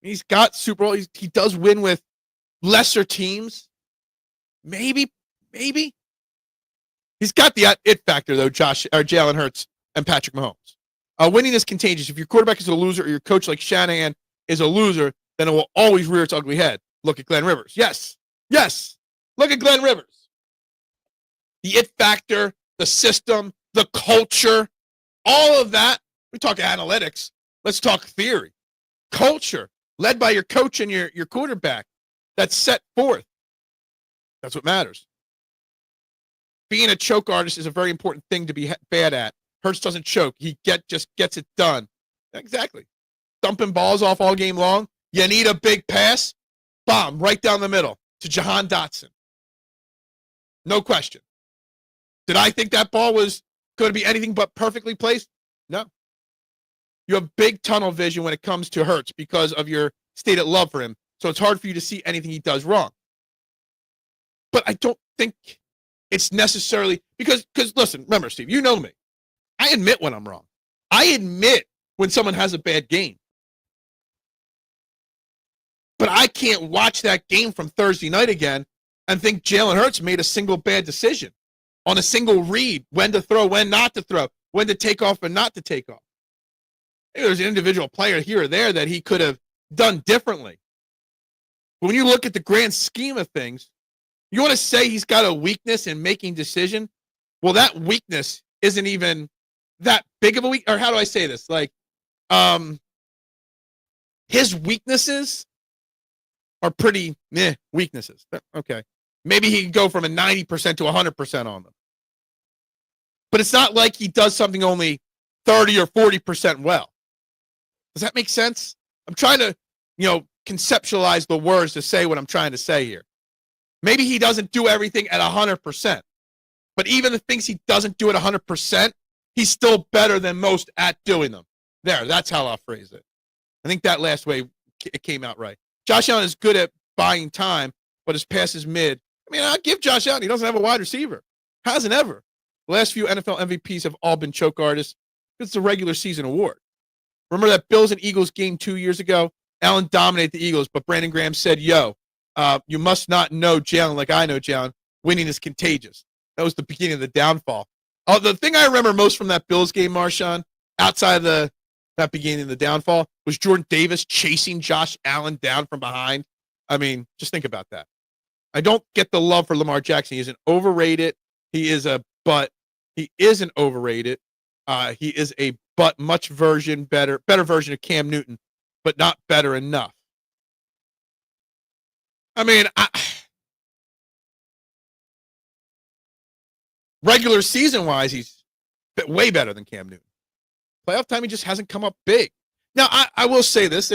He's got Super Bowl. He does win with lesser teams. Maybe. He's got the it factor, though, Jalen Hurts and Patrick Mahomes. Winning is contagious. If your quarterback is a loser or your coach like Shanahan is a loser, then it will always rear its ugly head. Look at Glenn Rivers. Yes. Look at Glenn Rivers. The it factor, the system, the culture, all of that. We talk analytics. Let's talk theory. Culture, led by your coach and your quarterback, that's set forth. That's what matters. Being a choke artist is a very important thing to be bad at. Hurts doesn't choke. He just gets it done. Exactly. Dumping balls off all game long. You need a big pass. Bomb right down the middle to Jihaad Dotson. No question. Did I think that ball was going to be anything but perfectly placed? No. You have big tunnel vision when it comes to Hurts because of your stated love for him. So it's hard for you to see anything he does wrong. But I don't think it's necessarily because listen, remember, Steve, you know me. I admit when I'm wrong. I admit when someone has a bad game. But I can't watch that game from Thursday night again and think Jalen Hurts made a single bad decision on a single read, when to throw, when not to throw, when to take off and not to take off. Maybe there's an individual player here or there that he could have done differently. But when you look at the grand scheme of things, you want to say he's got a weakness in making decision? Well, that weakness isn't even that big of a weak, or how do I say this? His weaknesses are pretty weaknesses. Okay. Maybe he can go from a 90% to 100% on them. But it's not like he does something only 30 or 40% well. Does that make sense? I'm trying to, conceptualize the words to say what I'm trying to say here. Maybe he doesn't do everything at 100%. But even the things he doesn't do at 100%, he's still better than most at doing them. There, that's how I'll phrase it. I think that last way it came out right. Josh Allen is good at buying time, but his pass is mid. I mean, I'll give Josh Allen. He doesn't have a wide receiver. Hasn't ever. The last few NFL MVPs have all been choke artists. It's a regular season award. Remember that Bills and Eagles game 2 years ago? Allen dominated the Eagles, but Brandon Graham said, you must not know Jalen like I know Jalen. Winning is contagious. That was the beginning of the downfall. The thing I remember most from that Bills game, Marshawn, outside of that beginning of the downfall, was Jordan Davis chasing Josh Allen down from behind. I mean, just think about that. I don't get the love for Lamar Jackson. He isn't overrated. He isn't overrated. He is a much better version of Cam Newton, but not better enough. I mean, regular season-wise, he's way better than Cam Newton. Playoff time, he just hasn't come up big. Now, I will say this.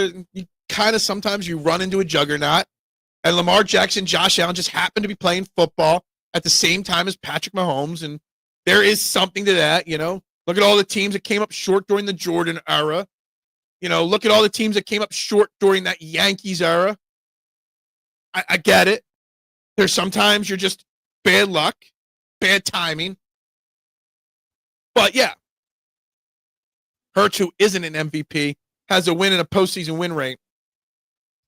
Sometimes you run into a juggernaut, and Lamar Jackson, Josh Allen just happen to be playing football at the same time as Patrick Mahomes, and there is something to that, Look at all the teams that came up short during the Jordan era. Look at all the teams that came up short during that Yankees era. I get it. There's sometimes you're just bad luck, bad timing. But yeah, Hurts, who isn't an MVP, has a win in a postseason win rate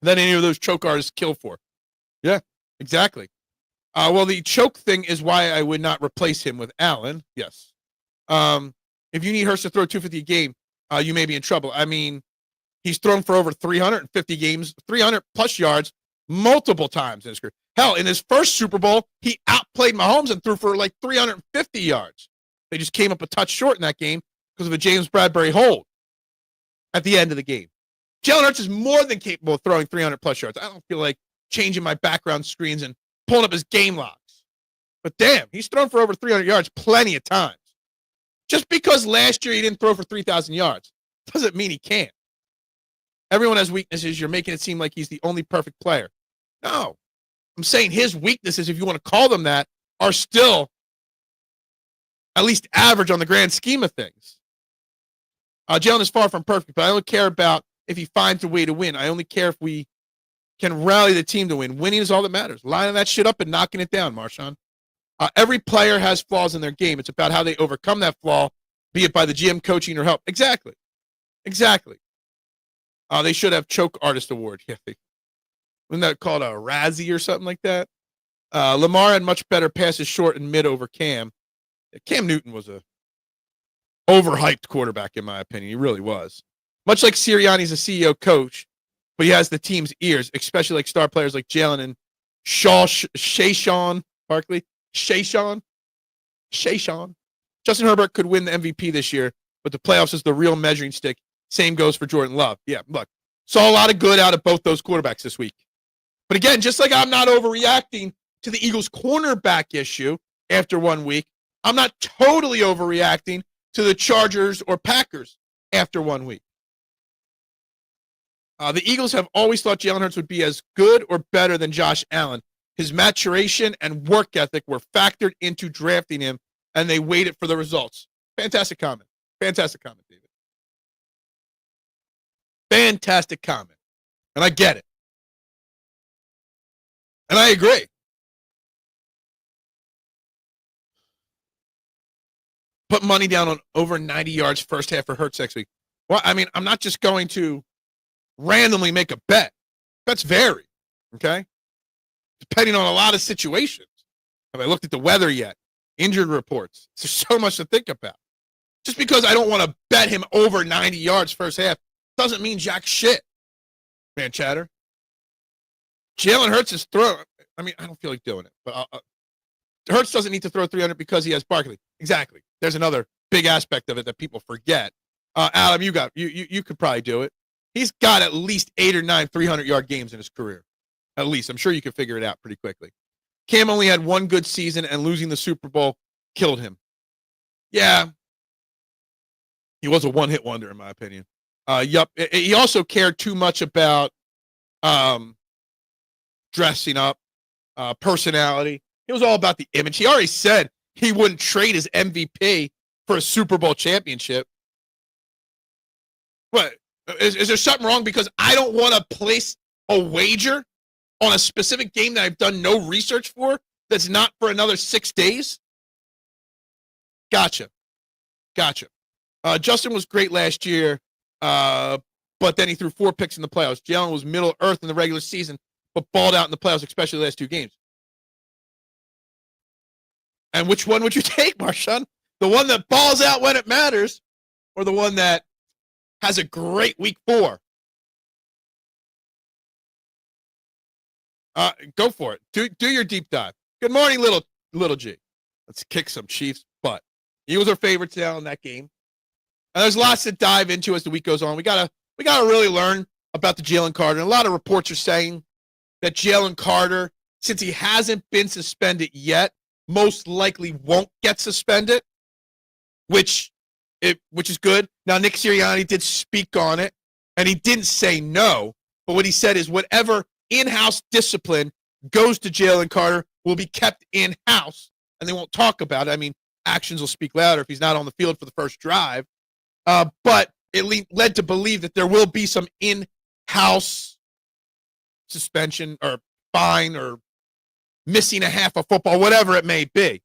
that any of those choke artists kill for. Yeah, exactly. Well, the choke thing is why I would not replace him with Allen. Yes. If you need Hurts to throw 250 a game, you may be in trouble. I mean, he's thrown for over 350 games, 300 plus yards multiple times in his career. Hell, in his first Super Bowl, he outplayed Mahomes and threw for like 350 yards. They just came up a touch short in that game because of a James Bradbury hold at the end of the game. Jalen Hurts is more than capable of throwing 300 plus yards. I don't feel like changing my background screens and pulling up his game logs. But damn, he's thrown for over 300 yards plenty of times. Just because last year he didn't throw for 3,000 yards doesn't mean he can't. Everyone has weaknesses. You're making it seem like he's the only perfect player. No. I'm saying his weaknesses, if you want to call them that, are still at least average on the grand scheme of things. Jalen is far from perfect, but I don't care about if he finds a way to win. I only care if we can rally the team to win. Winning is all that matters. Lining that shit up and knocking it down, Marshawn. Every player has flaws in their game. It's about how they overcome that flaw, be it by the GM coaching or help. Exactly. They should have choke artist award. Yeah, wasn't that called a Razzie or something like that? Lamar had much better passes short and mid over Cam. Cam Newton was a overhyped quarterback, in my opinion. He really was. Much like Sirianni's a CEO coach, but he has the team's ears, especially like star players like Jalen and Shayshawn Barkley. Shayshawn. Justin Herbert could win the MVP this year, but the playoffs is the real measuring stick. Same goes for Jordan Love. Yeah, look, saw a lot of good out of both those quarterbacks this week. But again, just like I'm not overreacting to the Eagles' cornerback issue after 1 week, I'm not totally overreacting to the Chargers or Packers after 1 week. The Eagles have always thought Jalen Hurts would be as good or better than Josh Allen. His maturation and work ethic were factored into drafting him, and they waited for the results. Fantastic comment, David. Fantastic comment. And I get it. And I agree. Put money down on over 90 yards first half for Hurts next week. Well, I mean, I'm not just going to randomly make a bet. Bets vary, okay? Depending on a lot of situations. Have I looked at the weather yet? Injured reports. There's so much to think about. Just because I don't want to bet him over 90 yards first half doesn't mean jack shit, man chatter. Jalen Hurts is throwing. I mean, I don't feel like doing it, but Hurts doesn't need to throw 300 because he has Barkley. Exactly. There's another big aspect of it that people forget. Adam, you could probably do it. He's got at least 8 or 9 300-yard games in his career. At least. I'm sure you can figure it out pretty quickly. Cam only had one good season, and losing the Super Bowl killed him. Yeah. He was a one-hit wonder, in my opinion. Yup. He also cared too much about dressing up, personality. It was all about the image. He already said he wouldn't trade his MVP for a Super Bowl championship. What? Is there something wrong because I don't want to place a wager on a specific game that I've done no research for that's not for another 6 days? Gotcha. Justin was great last year, but then he threw 4 picks in the playoffs. Jalen was middle earth in the regular season, but balled out in the playoffs, especially the last 2 games. And which one would you take, Marshawn? The one that balls out when it matters, or the one that has a great week 4? Go for it. Do your deep dive. Good morning, little G. Let's kick some Chiefs butt. Eagles are favorites now in that game. And there's lots to dive into as the week goes on. We gotta really learn about the Jalen Carter. And a lot of reports are saying that Jalen Carter, since he hasn't been suspended yet, most likely won't get suspended, which is good. Now, Nick Sirianni did speak on it, and he didn't say no. But what he said is whatever in-house discipline goes to Jalen Carter will be kept in-house, and they won't talk about it. I mean, actions will speak louder if he's not on the field for the first drive. But it led to believe that there will be some in-house suspension or fine or missing a half of football, whatever it may be.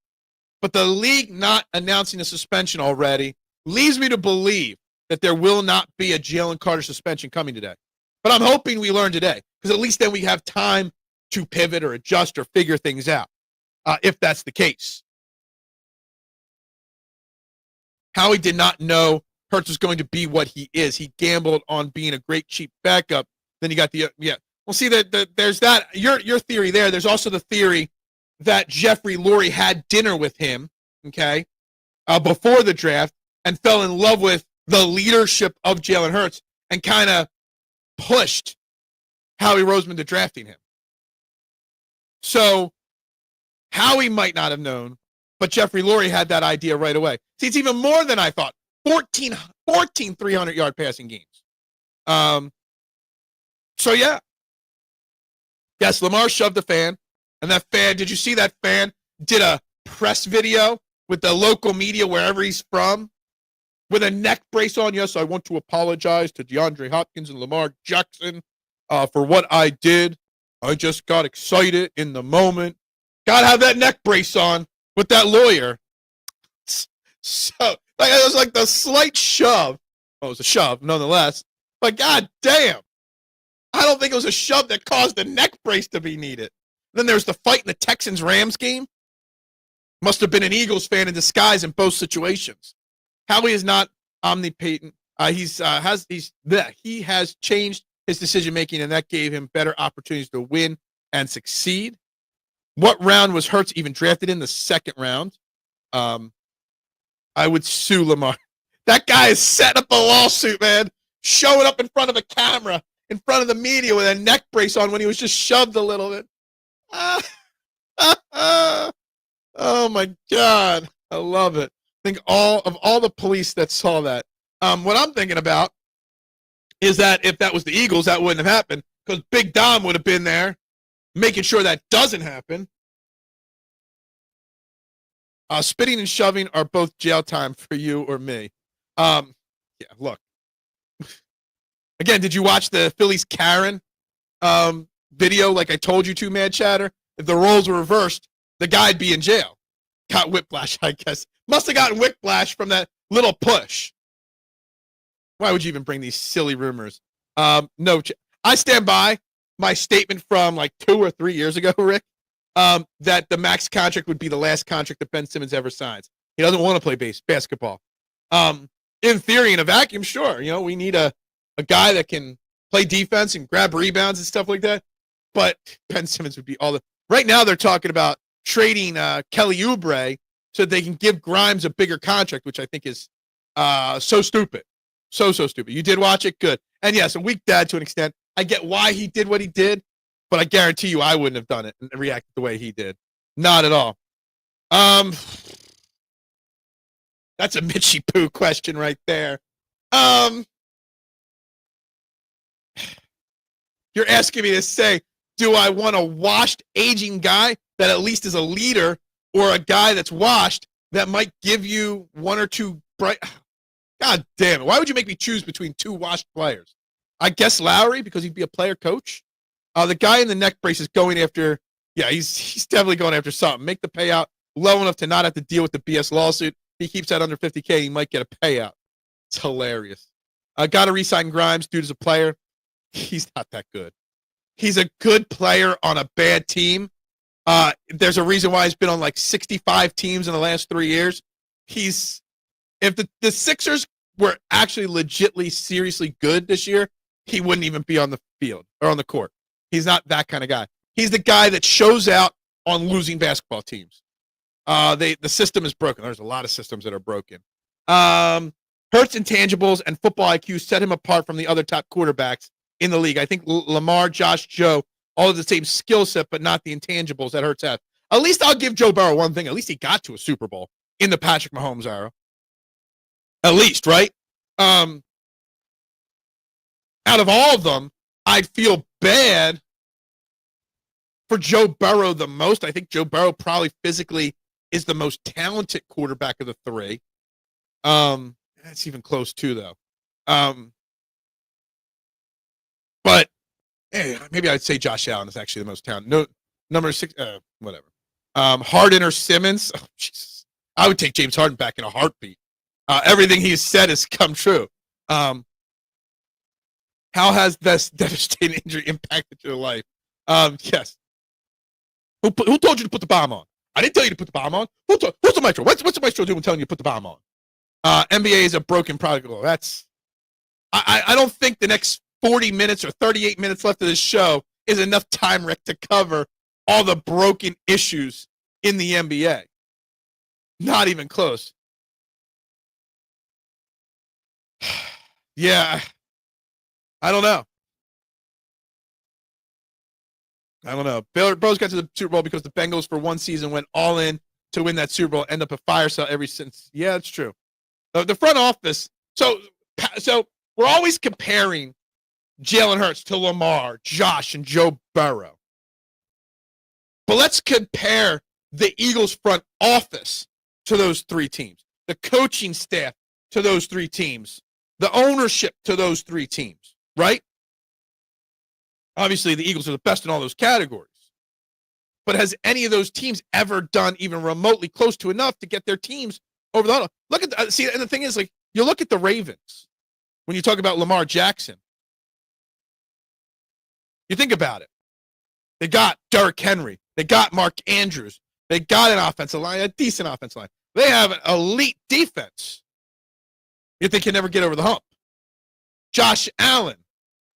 But the league not announcing a suspension already leads me to believe that there will not be a Jalen Carter suspension coming today. But I'm hoping we learn today, because at least then we have time to pivot or adjust or figure things out, if that's the case. Howie did not know Hurts was going to be what he is. He gambled on being a great cheap backup. Then you got Well, see, there's that. Your theory there. There's also the theory that Jeffrey Lurie had dinner with him, okay, before the draft and fell in love with the leadership of Jalen Hurts and kind of pushed Howie Roseman to drafting him. So Howie might not have known, but Jeffrey Lurie had that idea right away. See, it's even more than I thought. 14 300-yard passing games. So, yeah. Yes, Lamar shoved the fan. And that fan, did you see that fan did a press video with the local media wherever he's from with a neck brace on? Yes, I want to apologize to DeAndre Hopkins and Lamar Jackson for what I did. I just got excited in the moment. Got to have that neck brace on with that lawyer. So, it was like the slight shove. Well, it was a shove, nonetheless. But god damn, I don't think it was a shove that caused the neck brace to be needed. Then there's the fight in the Texans-Rams game. Must have been an Eagles fan in disguise in both situations. Howie is not omnipotent. He has changed his decision-making, and that gave him better opportunities to win and succeed. What round was Hurts even drafted in? The second round. I would sue Lamar. That guy is setting up a lawsuit, man. Showing up in front of a camera, in front of the media with a neck brace on when he was just shoved a little bit. Oh, my God. I love it. I think all the police that saw that. What I'm thinking about is that if that was the Eagles, that wouldn't have happened because Big Dom would have been there making sure that doesn't happen. Spitting and shoving are both jail time for you or me. Yeah, look. Again, did you watch the Phillies Karen video like I told you to, Mad Chatter? If the roles were reversed, the guy'd be in jail. Got whiplash, I guess. Must have gotten whiplash from that little push. Why would you even bring these silly rumors? No, I stand by my statement from like 2 or 3 years ago, Rick, that the max contract would be the last contract that Ben Simmons ever signs. He doesn't want to play basketball. In theory, in a vacuum, sure. You know, we need a guy that can play defense and grab rebounds and stuff like that. But Ben Simmons would be all the... Right now, they're talking about trading Kelly Oubre so they can give Grimes a bigger contract, which I think is so stupid. So stupid. You did watch it? Good. And yes, a weak dad to an extent. I get why he did what he did, but I guarantee you I wouldn't have done it and reacted the way he did. Not at all. That's a Mitchie Poo question right there. You're asking me to say, do I want a washed, aging guy that at least is a leader or a guy that's washed that might give you one or two bright... God damn it. Why would you make me choose between 2 washed players? I guess Lowry, because he'd be a player coach. The guy in the neck brace is going after... Yeah, he's definitely going after something. Make the payout low enough to not have to deal with the BS lawsuit. he keeps that under 50K, he might get a payout. It's hilarious. Got to re-sign Grimes. Dude is a player. He's not that good. He's a good player on a bad team. There's a reason why he's been on like 65 teams in the last 3 years. If the Sixers were actually legitimately, seriously good this year, he wouldn't even be on the field or on the court. He's not that kind of guy. He's the guy that shows out on losing basketball teams. The system is broken. There's a lot of systems that are broken. Hurts intangibles and football IQ set him apart from the other top quarterbacks in the league. I think Lamar, Josh, Joe, all of the same skill set, but not the intangibles that Hurts has. At least I'll give Joe Burrow one thing. At least he got to a Super Bowl in the Patrick Mahomes era. At least, right? Out of all of them, I'd feel bad for Joe Burrow the most. I think Joe Burrow probably physically is the most talented quarterback of the three. That's even close too, though. But maybe I'd say Josh Allen is actually the most talented. No, number 6, whatever. Harden or Simmons? Oh, Jesus. I would take James Harden back in a heartbeat. Everything he's said has come true. How has this devastating injury impacted your life? Yes. Who told you to put the bomb on? I didn't tell you to put the bomb on. Who's the maestro? What's the maestro doing telling you to put the bomb on? NBA is a broken prodigal. I don't think the next 40 minutes or 38 minutes left of this show is enough time, Rick, to cover all the broken issues in the NBA. Not even close. Yeah. I don't know. Bros got to the Super Bowl because the Bengals for one season went all in to win that Super Bowl, end up a fire sale ever since. Yeah, that's true. The front office. So we're always comparing Jalen Hurts to Lamar, Josh, and Joe Burrow. But let's compare the Eagles front office to those three teams, the coaching staff to those three teams, the ownership to those three teams, right? Obviously, the Eagles are the best in all those categories. But has any of those teams ever done even remotely close to enough to get their teams over the hump? Look at and the thing is, like, you look at the Ravens when you talk about Lamar Jackson. You think about it. They got Derrick Henry. They got Mark Andrews. They got an offensive line, a decent offensive line. They have an elite defense. Yet they can never get over the hump. Josh Allen.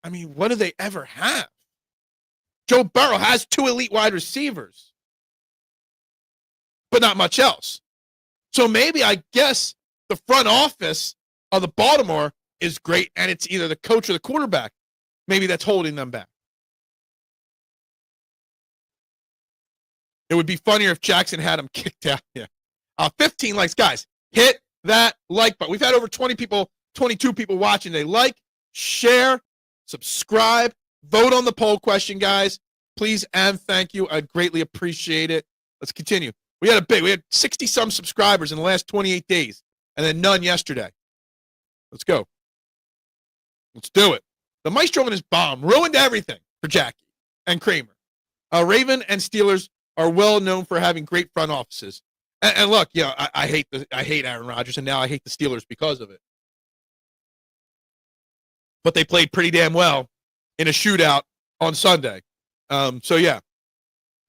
I mean, what do they ever have? Joe Burrow has 2 elite wide receivers, but not much else. So maybe, I guess, the front office of the Baltimore is great, and it's either the coach or the quarterback. Maybe that's holding them back. It would be funnier if Jackson had him kicked out. Yeah. 15 likes. Guys, hit that like button. We've had over 22 people watching today. Like, share, subscribe, vote on the poll question, guys. Please and thank you. I greatly appreciate it. Let's continue. We had 60-some subscribers in the last 28 days, and then none yesterday. Let's go. Let's do it. The Maestro and his bomb ruined everything for Jackie and Kramer. Raven and Steelers are well known for having great front offices. And look, I hate Aaron Rodgers, and now I hate the Steelers because of it. But they played pretty damn well in a shootout on Sunday. So yeah,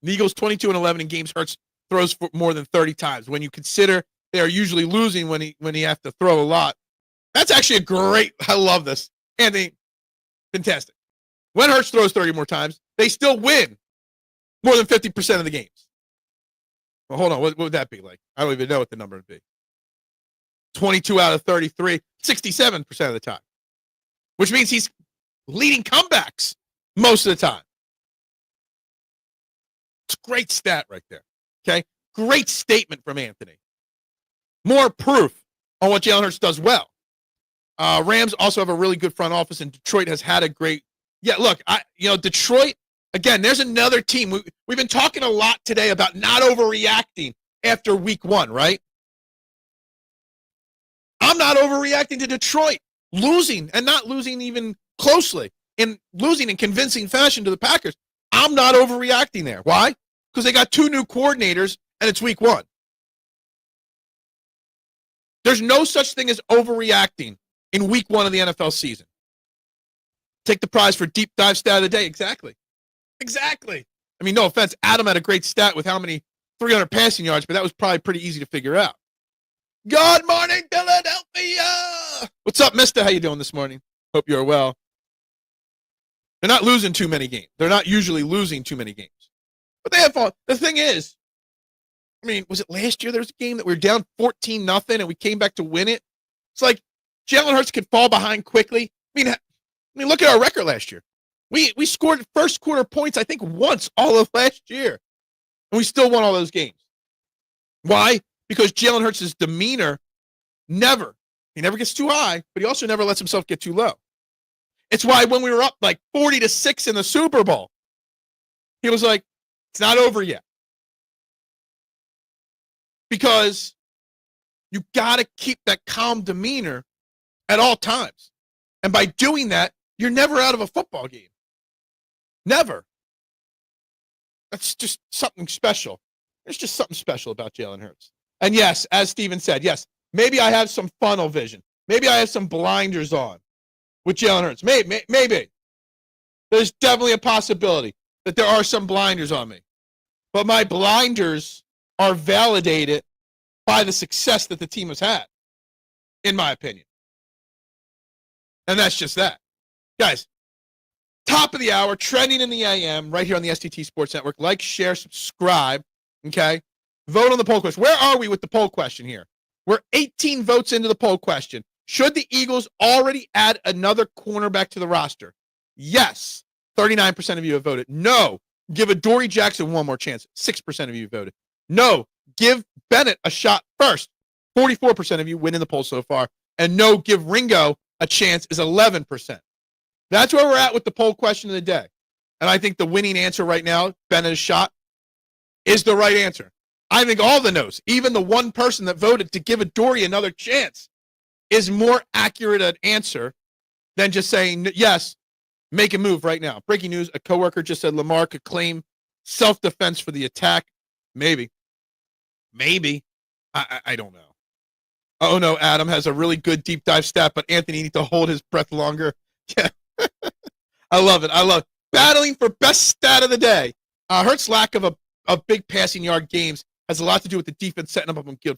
the Eagles 22-11 in games. Hurts throws for more than 30 times. When you consider they are usually losing when he have to throw a lot, that's actually a great. I love this, Anthony. Fantastic. When Hurts throws 30 more times, they still win more than 50% of the games. Well, hold on. What would that be like? I don't even know what the number would be. 22 out of 33, 67% of the time, which means he's leading comebacks most of the time. It's a great stat right there. Okay? Great statement from Anthony. More proof on what Jalen Hurts does well. Rams also have a really good front office, and Detroit has had a great. Yeah, look, Detroit, again, there's another team. We've been talking a lot today about not overreacting after week 1, right? I'm not overreacting to Detroit losing, and not losing even closely, and losing in convincing fashion to the Packers. I'm not overreacting there. Why? Because they got 2 new coordinators, and it's week 1. There's no such thing as overreacting in week 1 of the NFL season. Take the prize for deep dive stat of the day. Exactly. I mean, no offense. Adam had a great stat with how many 300 passing yards, but that was probably pretty easy to figure out. Good morning, Philadelphia. What's up, mister? How you doing this morning? Hope you're well. They're not losing too many games. They're not usually losing too many games. But they have fun. The thing is, I mean, was it last year there was a game that we were down 14-0 and we came back to win it? It's like Jalen Hurts could fall behind quickly. I mean, look at our record last year. We scored first quarter points, I think, once all of last year. And we still won all those games. Why? Because Jalen Hurts' demeanor he never gets too high, but he also never lets himself get too low. It's why when we were up like 40-6 in the Super Bowl, he was like, it's not over yet. Because you got to keep that calm demeanor at all times. And by doing that, you're never out of a football game. Never. That's just something special. There's just something special about Jalen Hurts. And yes, as Steven said, yes, maybe I have some funnel vision. Maybe I have some blinders on with Jalen Hurts. Maybe. There's definitely a possibility that there are some blinders on me. But my blinders are validated by the success that the team has had, in my opinion. And that's just that. Guys, top of the hour, trending in the AM, right here on the STT Sports Network. Like, share, subscribe, okay? Vote on the poll question. Where are we with the poll question here? We're 18 votes into the poll question. Should the Eagles already add another cornerback to the roster? Yes. 39% of you have voted. No. Give Adoree Jackson one more chance. 6% of you voted. No. Give Bennett a shot first. 44% of you win in the poll so far. And no, give Ringo a chance is 11%. That's where we're at with the poll question of the day. And I think the winning answer right now, Bennett a shot, is the right answer. I think all the no's, even the one person that voted to give Adoree another chance, is more accurate an answer than just saying, yes, make a move right now. Breaking news, a coworker just said Lamar could claim self-defense for the attack. Maybe. I don't know. Oh, no, Adam has a really good deep dive stat, but Anthony needs to hold his breath longer. Yeah. I love it. Battling for best stat of the day. Hurts' lack of big passing yard games has a lot to do with the defense setting up on good.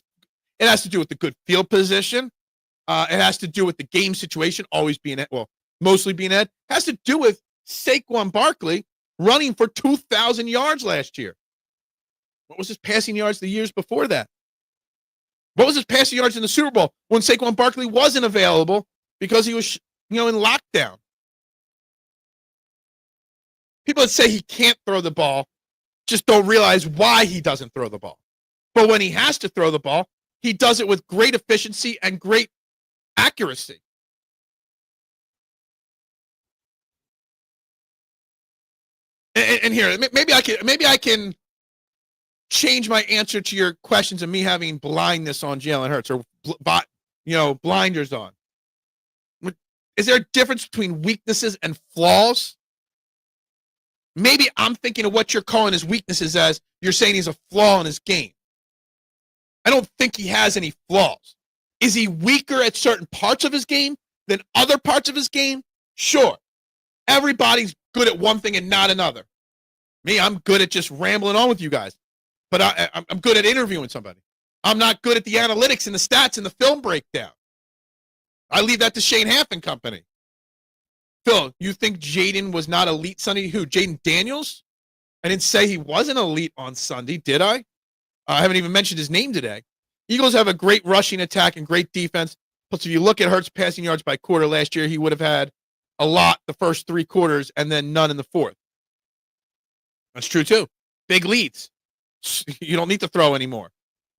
It has to do with the good field position. It has to do with the game situation mostly being Ed. It has to do with Saquon Barkley running for 2,000 yards last year. What was his passing yards the years before that? What was his passing yards in the Super Bowl when Saquon Barkley wasn't available because he was, in lockdown? People that say he can't throw the ball just don't realize why he doesn't throw the ball. But when he has to throw the ball, he does it with great efficiency and great accuracy. And here, maybe I can change my answer to your questions of me having blindness on Jalen Hurts or blinders on. Is there a difference between weaknesses and flaws? Maybe I'm thinking of what you're calling his weaknesses as you're saying he's a flaw in his game. I don't think he has any flaws. Is he weaker at certain parts of his game than other parts of his game? Sure. Everybody's good at one thing and not another. Me, I'm good at just rambling on with you guys. But I'm good at interviewing somebody. I'm not good at the analytics and the stats and the film breakdown. I leave that to Shane Half and company. Phil, you think Jaden was not elite Sunday? Who? Jaden Daniels? I didn't say he wasn't elite on Sunday, did I? I haven't even mentioned his name today. Eagles have a great rushing attack and great defense. Plus, if you look at Hurts' passing yards by quarter last year, he would have had a lot the first 3 quarters and then none in the fourth. That's true, too. Big leads. You don't need to throw anymore.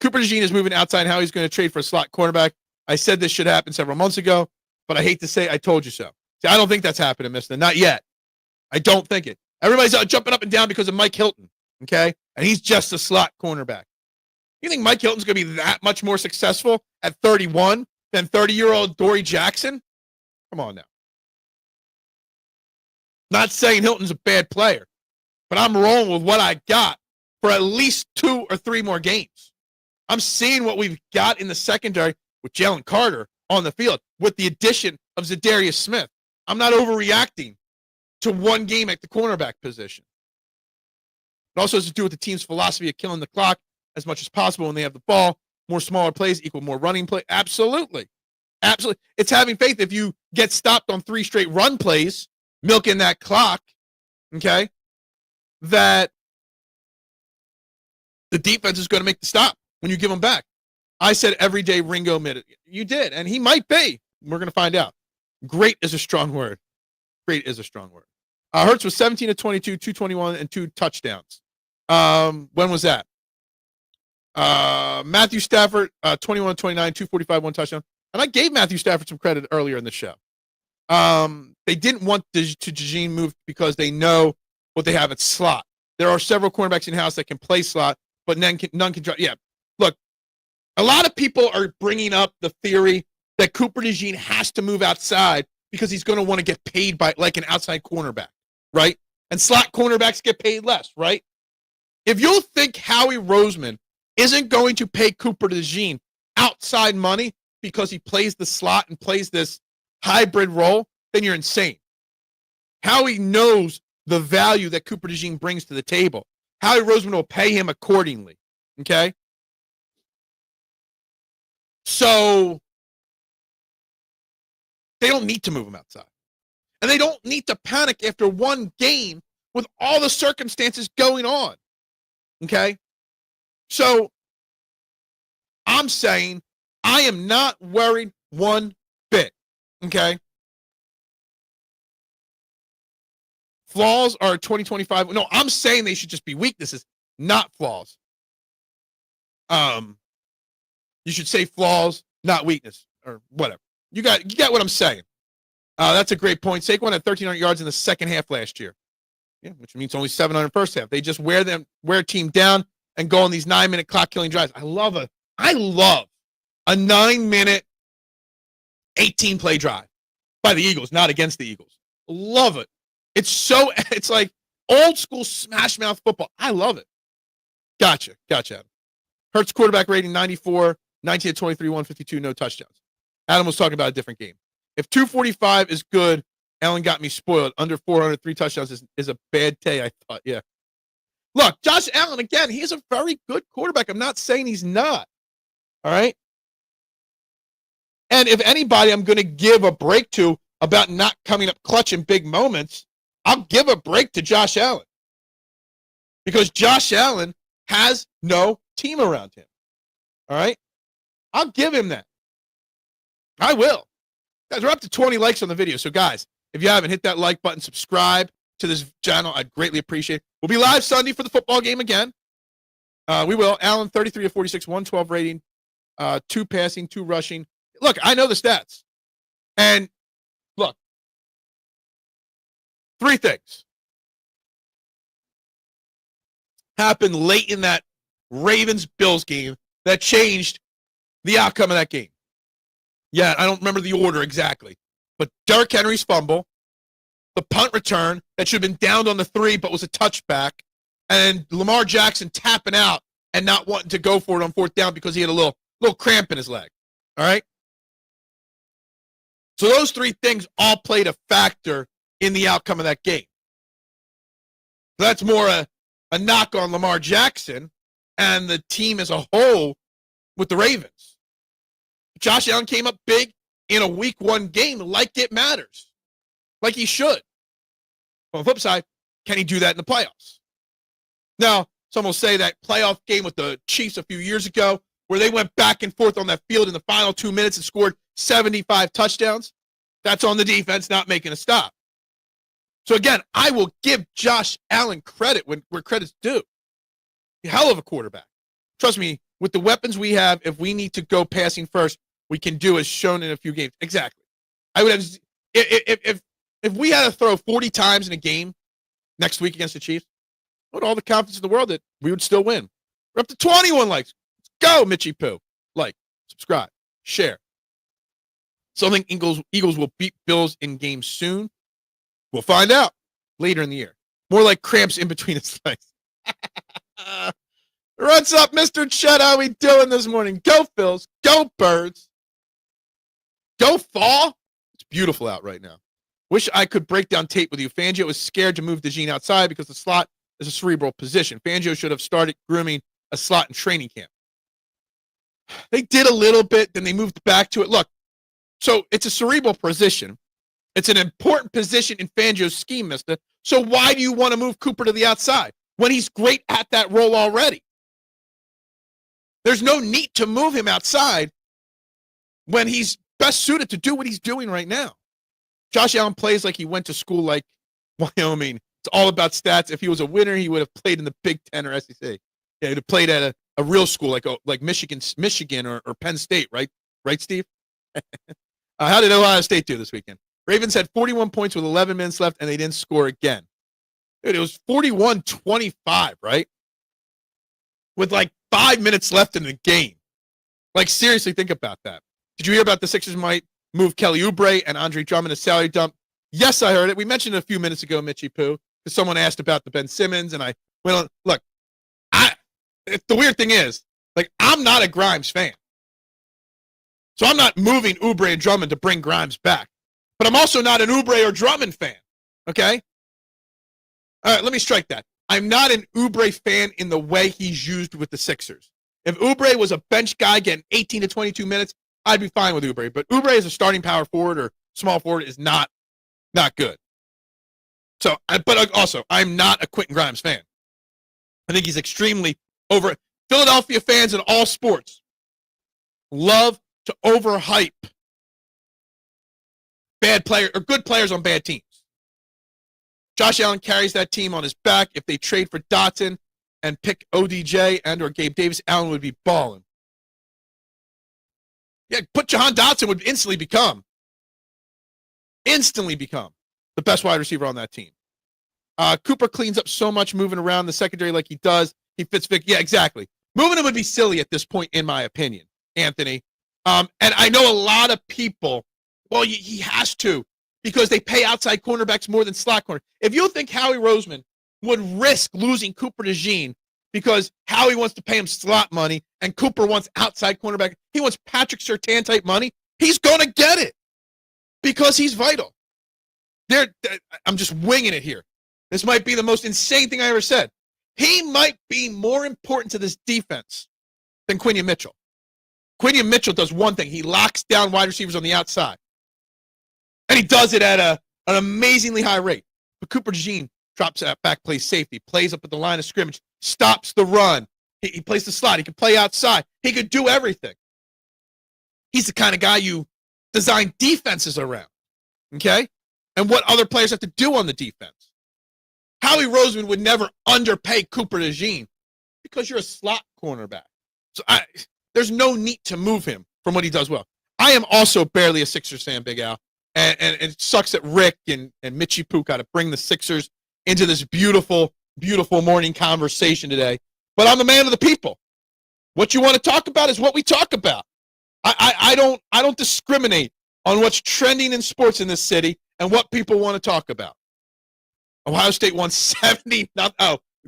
Cooper Dejean is moving outside. How he's going to trade for a slot cornerback. I said this should happen several months ago, but I hate to say I told you so. See, I don't think that's happening, mister. Not yet. I don't think it. Everybody's jumping up and down because of Mike Hilton, okay? And he's just a slot cornerback. You think Mike Hilton's going to be that much more successful at 31 than 30-year-old Adoree Jackson? Come on now. Not saying Hilton's a bad player, but I'm rolling with what I got for at least 2 or 3 more games. I'm seeing what we've got in the secondary. with Jalen Carter on the field, with the addition of Zadarius Smith. I'm not overreacting to one game at the cornerback position. It also has to do with the team's philosophy of killing the clock as much as possible when they have the ball. More smaller plays equal more running play. Absolutely. Absolutely. It's having faith. If you get stopped on 3 straight run plays, milking that clock, okay, that the defense is going to make the stop when you give them back. I said every day Ringo admitted. You did, and he might be. We're going to find out. Great is a strong word. Great is a strong word. Hurts was 17 of 22, 221, and 2 touchdowns. When was that? Matthew Stafford, 21 of 29, 245, 1 touchdown. And I gave Matthew Stafford some credit earlier in the show. They didn't want to Dejean move because they know what they have at slot. There are several cornerbacks in-house that can play slot, but none can try. Yeah, look, a lot of people are bringing up the theory that Cooper Dejean has to move outside because he's going to want to get paid by like an outside cornerback, right? And slot cornerbacks get paid less, right? If you think Howie Roseman isn't going to pay Cooper Dejean outside money because he plays the slot and plays this hybrid role, then you're insane. Howie knows the value that Cooper Dejean brings to the table. Howie Roseman will pay him accordingly, okay? So they don't need to move him outside. And they don't need to panic after one game with all the circumstances going on, okay? So I'm saying I am not worried one bit, okay? Flaws are 2025. No, I'm saying they should just be weaknesses, not flaws. You should say flaws, not weakness, or whatever. You got what I'm saying. That's a great point. Saquon had 1,300 yards in the second half last year. Yeah, which means only 700 first half. They just wear a team down and go on these 9-minute clock killing drives. I love a 9-minute 18-play drive by the Eagles, not against the Eagles. Love it. It's like old school smash mouth football. I love it. Gotcha. Hurts quarterback rating 94, 19 to 23, 152, no touchdowns. Adam was talking about a different game. If 245 is good, Allen got me spoiled. Under 400, 3 touchdowns is a bad day, I thought. Yeah. Look, Josh Allen, again, he's a very good quarterback. I'm not saying he's not. All right? And if anybody I'm going to give a break to about not coming up clutch in big moments, I'll give a break to Josh Allen. Because Josh Allen has no team around him. All right? I'll give him that. I will. Guys, we're up to 20 likes on the video. So, guys, if you haven't, hit that like button, subscribe to this channel. I'd greatly appreciate it. We'll be live Sunday for the football game again. We will. Allen, 33 of 46, 112 rating, 2 passing, 2 rushing. Look, I know the stats. And, look, 3 things happened late in that Ravens-Bills game that changed the outcome of that game. Yeah, I don't remember the order exactly. But Derrick Henry's fumble, the punt return that should have been downed on the 3 but was a touchback, and Lamar Jackson tapping out and not wanting to go for it on 4th down because he had a little cramp in his leg. All right? So those 3 things all played a factor in the outcome of that game. So that's more a knock on Lamar Jackson and the team as a whole with the Ravens. Josh Allen came up big in a week 1 game like it matters, like he should. On the flip side, can he do that in the playoffs? Now, some will say that playoff game with the Chiefs a few years ago where they went back and forth on that field in the final 2 minutes and scored 75 touchdowns, that's on the defense not making a stop. So, again, I will give Josh Allen credit where credit's due. Hell of a quarterback. Trust me, with the weapons we have, if we need to go passing first, we can do as shown in a few games. Exactly. I would have if we had to throw 40 times in a game next week against the Chiefs, I would have all the confidence in the world that we would still win. We're up to 21 likes. Let's go, Mitchie Poo. Like, subscribe, share. So I think Eagles will beat Bills in games soon. We'll find out later in the year. More like cramps in between his legs. What's up, Mr. Chet? How we doing this morning? Go Phils. Go Birds. Go fall. It's beautiful out right now. Wish I could break down tape with you. Fangio was scared to move Dejean outside because the slot is a cerebral position. Fangio should have started grooming a slot in training camp. They did a little bit, then they moved back to it. Look, so it's a cerebral position. It's an important position in Fangio's scheme, mister. So why do you want to move Cooper to the outside when he's great at that role already? There's no need to move him outside when he's best suited to do what he's doing right now. Josh Allen plays like he went to school like Wyoming. It's all about stats. If he was a winner, he would have played in the Big Ten or SEC. Yeah, he'd have played at a real school like Michigan or Penn State, right? Right, Steve? How did Ohio State do this weekend? Ravens had 41 points with 11 minutes left, and they didn't score again. Dude, it was 41-25, right? With like 5 minutes left in the game. Like, seriously, think about that. Did you hear about the Sixers might move Kelly Oubre and Andre Drummond to salary dump? Yes, I heard it. We mentioned it a few minutes ago, Mitchie Poo, because someone asked about the Ben Simmons, and I went on. Look, the weird thing is, like, I'm not a Grimes fan. So I'm not moving Oubre and Drummond to bring Grimes back. But I'm also not an Oubre or Drummond fan, okay? All right, let me strike that. I'm not an Oubre fan in the way he's used with the Sixers. If Oubre was a bench guy getting 18 to 22 minutes, I'd be fine with Oubre. But Oubre as a starting power forward or small forward is not good. So, but also, I'm not a Quentin Grimes fan. I think he's extremely over. Philadelphia fans in all sports love to overhype bad player or good players on bad teams. Josh Allen carries that team on his back. If they trade for Dotson and pick ODJ and or Gabe Davis, Allen would be balling. Yeah, put Jihaad Dotson would instantly become the best wide receiver on that team. Cooper cleans up so much moving around the secondary like he does. He fits Vic. Yeah, exactly. Moving him would be silly at this point, in my opinion, Anthony. And I know a lot of people, well, he has to because they pay outside cornerbacks more than slot corner. If you think Howie Roseman would risk losing Cooper Dejean because Howie wants to pay him slot money and Cooper wants outside cornerback, he wants Patrick Surtain type money, he's going to get it because he's vital. I'm just winging it here. This might be the most insane thing I ever said. He might be more important to this defense than Quinion Mitchell. Quinion Mitchell does one thing. He locks down wide receivers on the outside. And he does it at an amazingly high rate. But Cooper Dejean drops back, plays safety, plays up at the line of scrimmage, stops the run. He plays the slot. He can play outside. He could do everything. He's the kind of guy you design defenses around. Okay? And what other players have to do on the defense. Howie Roseman would never underpay Cooper Dejean because you're a slot cornerback. So there's no need to move him from what he does well. I am also barely a Sixers fan, Big Al. And it sucks that Rick and Mitchie Poo got to bring the Sixers into this beautiful, beautiful morning conversation today. But I'm a man of the people. What you want to talk about is what we talk about. I don't discriminate on what's trending in sports in this city and what people want to talk about. Ohio State won 70.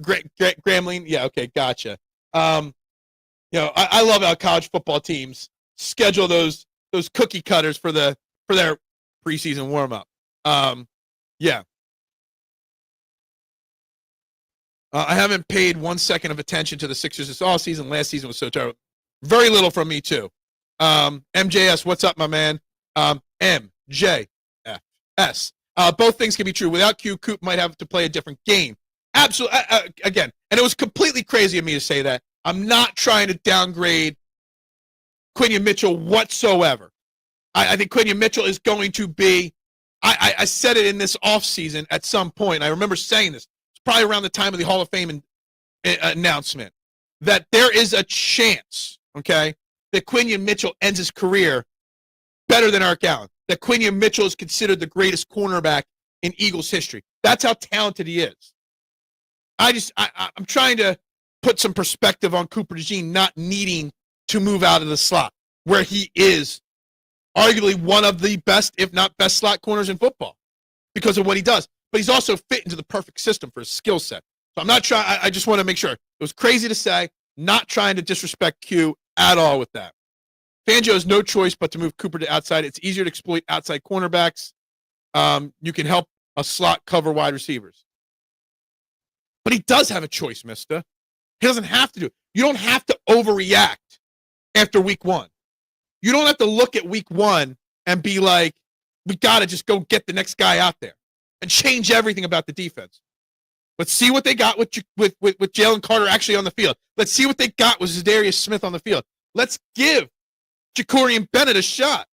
Grambling. Yeah, okay, gotcha. I love how college football teams schedule those cookie cutters for their preseason warm-up. Yeah. I haven't paid 1 second of attention to the Sixers this all season. Last season was so terrible. Very little from me, too. MJS, what's up, my man? MJFS. Both things can be true. Without Q, Coop might have to play a different game. Absolutely. Again, and it was completely crazy of me to say that. I'm not trying to downgrade Quinion Mitchell whatsoever. I think Quinion Mitchell is going to be, I said it in this offseason at some point. I remember saying this. It's probably around the time of the Hall of Fame announcement, that there is a chance, okay, that Quinion Mitchell ends his career better than Eric Allen. That Quinion Mitchell is considered the greatest cornerback in Eagles history. That's how talented he is. I'm trying to put some perspective on Cooper Dejean not needing to move out of the slot, where he is arguably one of the best, if not best, slot corners in football because of what he does. But he's also fit into the perfect system for his skill set. So I'm not trying. I just want to make sure. It was crazy to say. Not trying to disrespect Q at all with that. Fangio has no choice but to move Cooper to outside. It's easier to exploit outside cornerbacks. You can help a slot cover wide receivers. But he does have a choice, mister. He doesn't have to do it. You don't have to overreact after week one. You don't have to look at week one and be like, we got to just go get the next guy out there and change everything about the defense. Let's see what they got with Jalen Carter actually on the field. Let's see what they got with Zadarius Smith on the field. Let's give Jacorian Bennett a shot.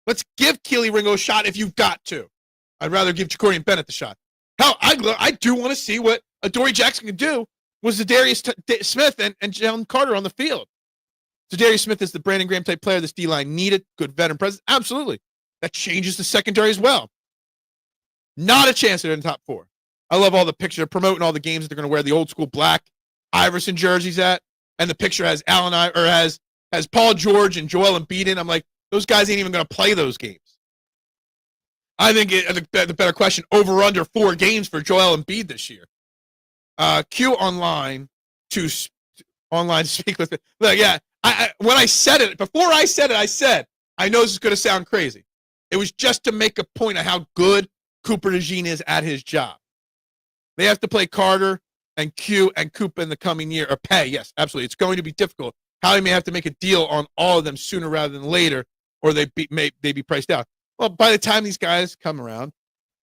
Let's give Keely Ringo a shot if you've got to. I'd rather give Jacorian Bennett the shot. Hell, I do want to see what Adoree Jackson can do with Zadarius Smith and Jalen Carter on the field. Zadarius Smith is the Brandon Graham type player this D-line needed. Good veteran presence. Absolutely. That changes the secondary as well. Not a chance they're in the top four. I love all the pictures. They're promoting all the games that they're going to wear the old school black Iverson jerseys at. And the picture has has Paul George and Joel Embiid in. I'm like, those guys ain't even going to play those games. I think the better question, over under 4 games for Joel Embiid this year. Q online to speak with it. Look, yeah, when I said it, before I said it, I said, I know this is going to sound crazy. It was just to make a point of how good Cooper Dejean is at his job. They have to play Carter and Q and Cooper in the coming year, or pay. Yes, absolutely. It's going to be difficult. Howie may have to make a deal on all of them sooner rather than later, or they be priced out. Well, by the time these guys come around,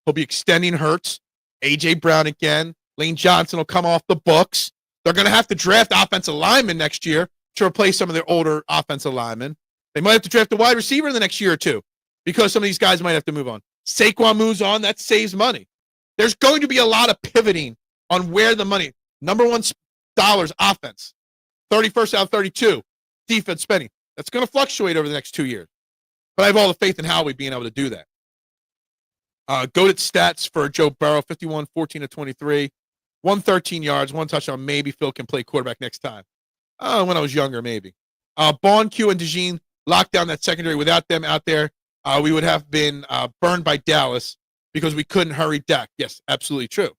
he'll be extending Hurts, A.J. Brown again. Lane Johnson will come off the books. They're going to have to draft offensive linemen next year to replace some of their older offensive linemen. They might have to draft a wide receiver in the next year or two because some of these guys might have to move on. Saquon moves on. That saves money. There's going to be a lot of pivoting on where the money. Number one dollars offense. 31st out of 32. Defense spending. That's going to fluctuate over the next 2 years. But I have all the faith in Howie being able to do that. Goated stats for Joe Burrow, 51, 14 to 23. 113 yards, 1 touchdown. Maybe Phil can play quarterback next time. When I was younger, maybe. Bond, Q, and Dejean locked down that secondary. Without them out there, we would have been burned by Dallas because we couldn't hurry Dak. Yes, absolutely true.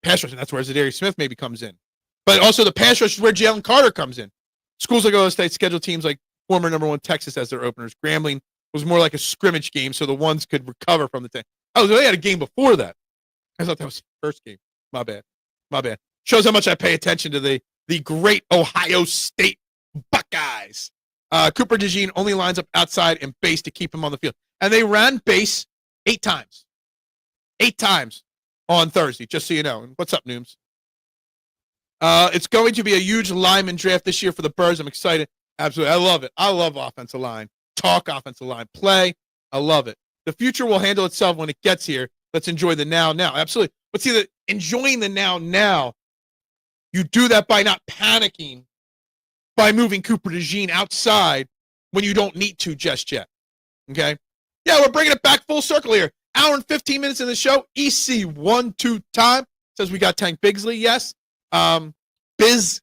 Pass rush, and that's where Zadarius Smith maybe comes in. But also the pass rush is where Jalen Carter comes in. Schools like Ohio State schedule teams like former number 1 Texas as their openers. Grambling was more like a scrimmage game, so the ones could recover from the thing. Oh, they had a game before that. I thought that was the first game. My bad. Shows how much I pay attention to the great Ohio State Buckeyes. Cooper Dejean only lines up outside and base to keep him on the field. And they ran base 8 times. 8 times on Thursday, just so you know. What's up, Nooms? It's going to be a huge lineman draft this year for the Birds. I'm excited. Absolutely. I love it. I love offensive line. Talk offensive line. Play. I love it. The future will handle itself when it gets here. Let's enjoy the now. Absolutely. But see, enjoying the now, you do that by not panicking, by moving Cooper Dejean outside when you don't need to just yet. Okay? Yeah, we're bringing it back full circle here. Hour and 15 minutes in the show. EC 1-2 time. Says we got Tank Bigsley. Yes. Bigsby.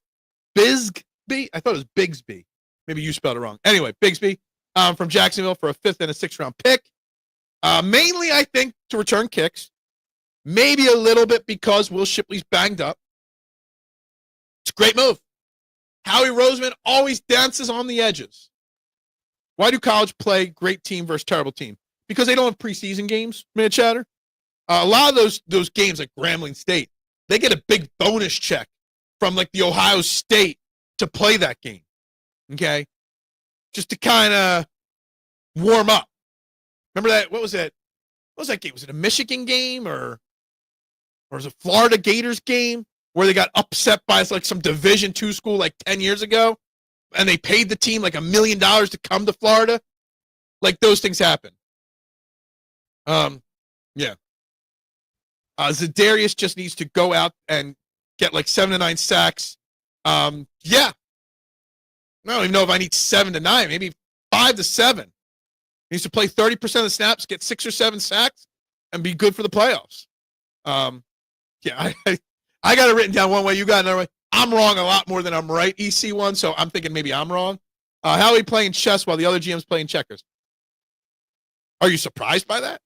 I thought it was Bigsby. Maybe you spelled it wrong. Anyway, Bigsby from Jacksonville for a 5th and a 6th round pick. Mainly, I think, to return kicks. Maybe a little bit because Will Shipley's banged up. It's a great move. Howie Roseman always dances on the edges. Why do college play great team versus terrible team? Because they don't have preseason games, man chatter. A lot of those games like Grambling State, they get a big bonus check from like the Ohio State to play that game. Okay? Just to kind of warm up. Remember that? What was that? What was that game? Was it a Michigan game or was it a Florida Gators game where they got upset by like some Division II school like 10 years ago and they paid the team like $1 million to come to Florida? Like those things happen. Yeah. Zadarius just needs to go out and get like 7 to 9 sacks. Yeah. I don't even know if I need 7 to 9, maybe 5 to 7. He needs to play 30% of the snaps, get 6 or 7 sacks, and be good for the playoffs. Yeah, I got it written down one way. You got another way. I'm wrong a lot more than I'm right, EC1, so I'm thinking maybe I'm wrong. How are we playing chess while the other GM's playing checkers? Are you surprised by that?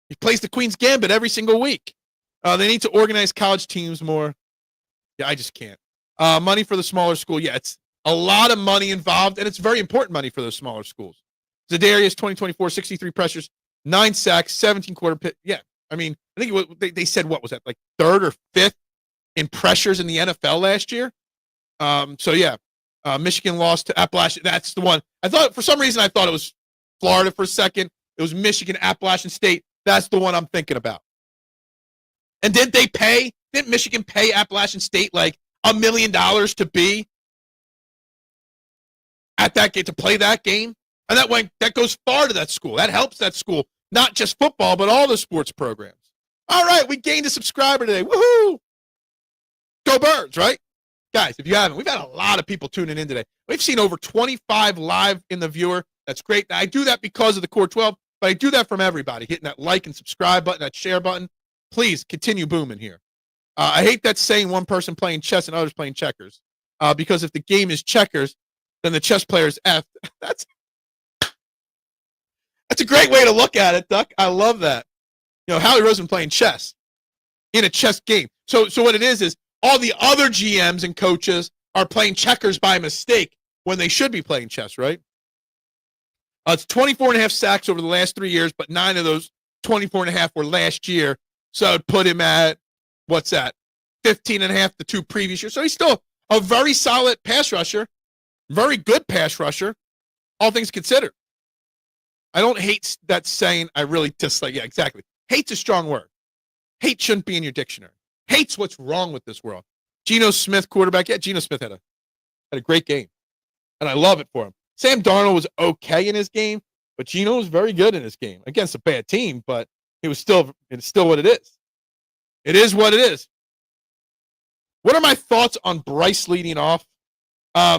He plays the Queen's Gambit every single week. They need to organize college teams more. Yeah, I just can't. Money for the smaller school. Yeah, A lot of money involved, and it's very important money for those smaller schools. Zadarius, 2024, 63 pressures, 9 sacks, 17 quarter pit. Yeah, I mean, I think they said, what was that, like third or fifth in pressures in the NFL last year? So, yeah, Michigan lost to Appalachian. That's the one. For some reason, I thought it was Florida for a second. It was Michigan, Appalachian State. That's the one I'm thinking about. And didn't Michigan pay Appalachian State like $1 million to be at that game, to play that game? And that goes far to that school. That helps that school, not just football, but all the sports programs. All right, we gained a subscriber today. Woohoo! Go Birds, right? Guys, if you haven't, we've had a lot of people tuning in today. We've seen over 25 live in the viewer. That's great. I do that because of the Core 12, but I do that from everybody, hitting that like and subscribe button, that share button. Please continue booming here. I hate that saying one person playing chess and others playing checkers, because if the game is checkers, then the chess player is F. That's a great way to look at it, Duck. I love that. Howie Roseman playing chess in a chess game. So what it is all the other GMs and coaches are playing checkers by mistake when they should be playing chess, right? It's 24.5 sacks over the last 3 years, but 9 of those 24.5 were last year. So it put him at, what's that, 15.5 the 2 previous years. So he's still a very solid pass rusher, very good pass rusher, all things considered. I don't hate that saying. I really dislike. Yeah, exactly. Hate's a strong word. Hate shouldn't be in your dictionary. Hate's what's wrong with this world. Geno Smith, quarterback. Yeah, Geno Smith had a great game, and I love it for him. Sam Darnold was okay in his game, but Geno was very good in his game against a bad team. But it's still what it is. It is what it is. What are my thoughts on Bryce leading off?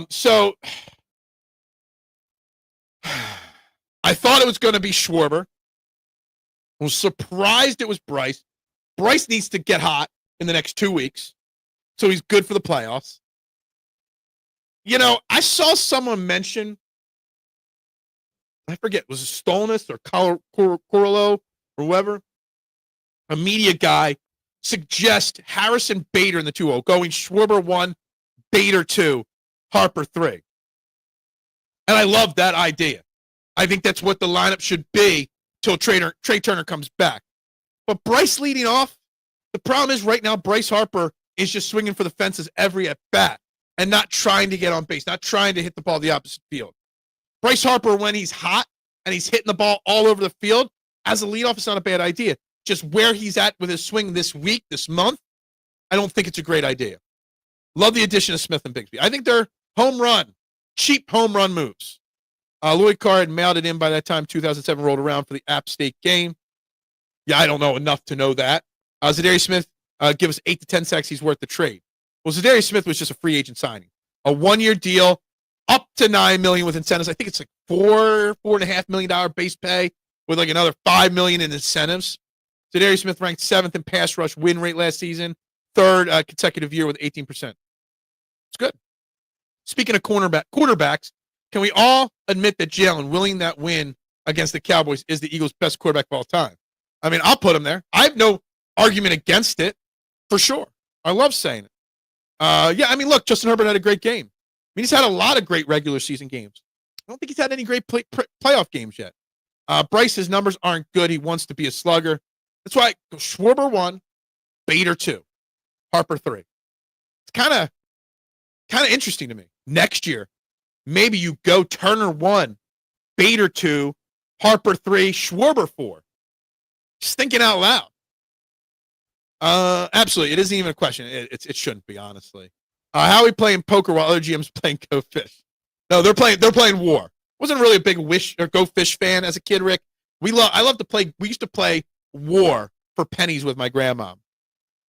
So I thought it was going to be Schwarber. I was surprised it was Bryce. Bryce needs to get hot in the next 2 weeks, so he's good for the playoffs. I saw someone mention, I forget, was it Stolness or Corlo or whoever, a media guy, suggest Harrison Bader in the 2-0, going Schwarber 1, Bader 2, Harper 3. And I love that idea. I think that's what the lineup should be till Trea Turner comes back. But Bryce leading off, the problem is right now Bryce Harper is just swinging for the fences every at-bat and not trying to get on base, not trying to hit the ball the opposite field. Bryce Harper, when he's hot and he's hitting the ball all over the field, as a leadoff, it's not a bad idea. Just where he's at with his swing this week, this month, I don't think it's a great idea. Love the addition of Smith and Bigsby. I think they're cheap home run moves. Lloyd Carr had mailed it in by that time 2007 rolled around for the App State game. Yeah, I don't know enough to know that. Zadarius Smith, give us 8 to 10 sacks. He's worth the trade. Well, Zadarius Smith was just a free agent signing. A 1-year deal, up to $9 million with incentives. I think it's like $4.5 million base pay with like another $5 million in incentives. Zadarius Smith ranked 7th in pass rush win rate last season, 3rd consecutive year with 18%. It's good. Speaking of quarterbacks, can we all admit that Jalen winning that win against the Cowboys is the Eagles' best quarterback of all time? I mean, I'll put him there. I have no argument against it, for sure. I love saying it. Yeah, I mean, look, Justin Herbert had a great game. I mean, he's had a lot of great regular season games. I don't think he's had any great playoff games yet. Bryce's numbers aren't good. He wants to be a slugger. That's why Schwarber 1, Bader 2, Harper 3. It's kind of interesting to me. Next year, maybe you go Turner 1, Bader 2, Harper 3, Schwarber 4. Just thinking out loud. Absolutely. It isn't even a question. It shouldn't be, honestly. How are we playing poker while other GMs playing Go Fish? No, they're playing War. Wasn't really a big Wish or Go Fish fan as a kid, Rick. I love to play. We used to play War for pennies with my grandma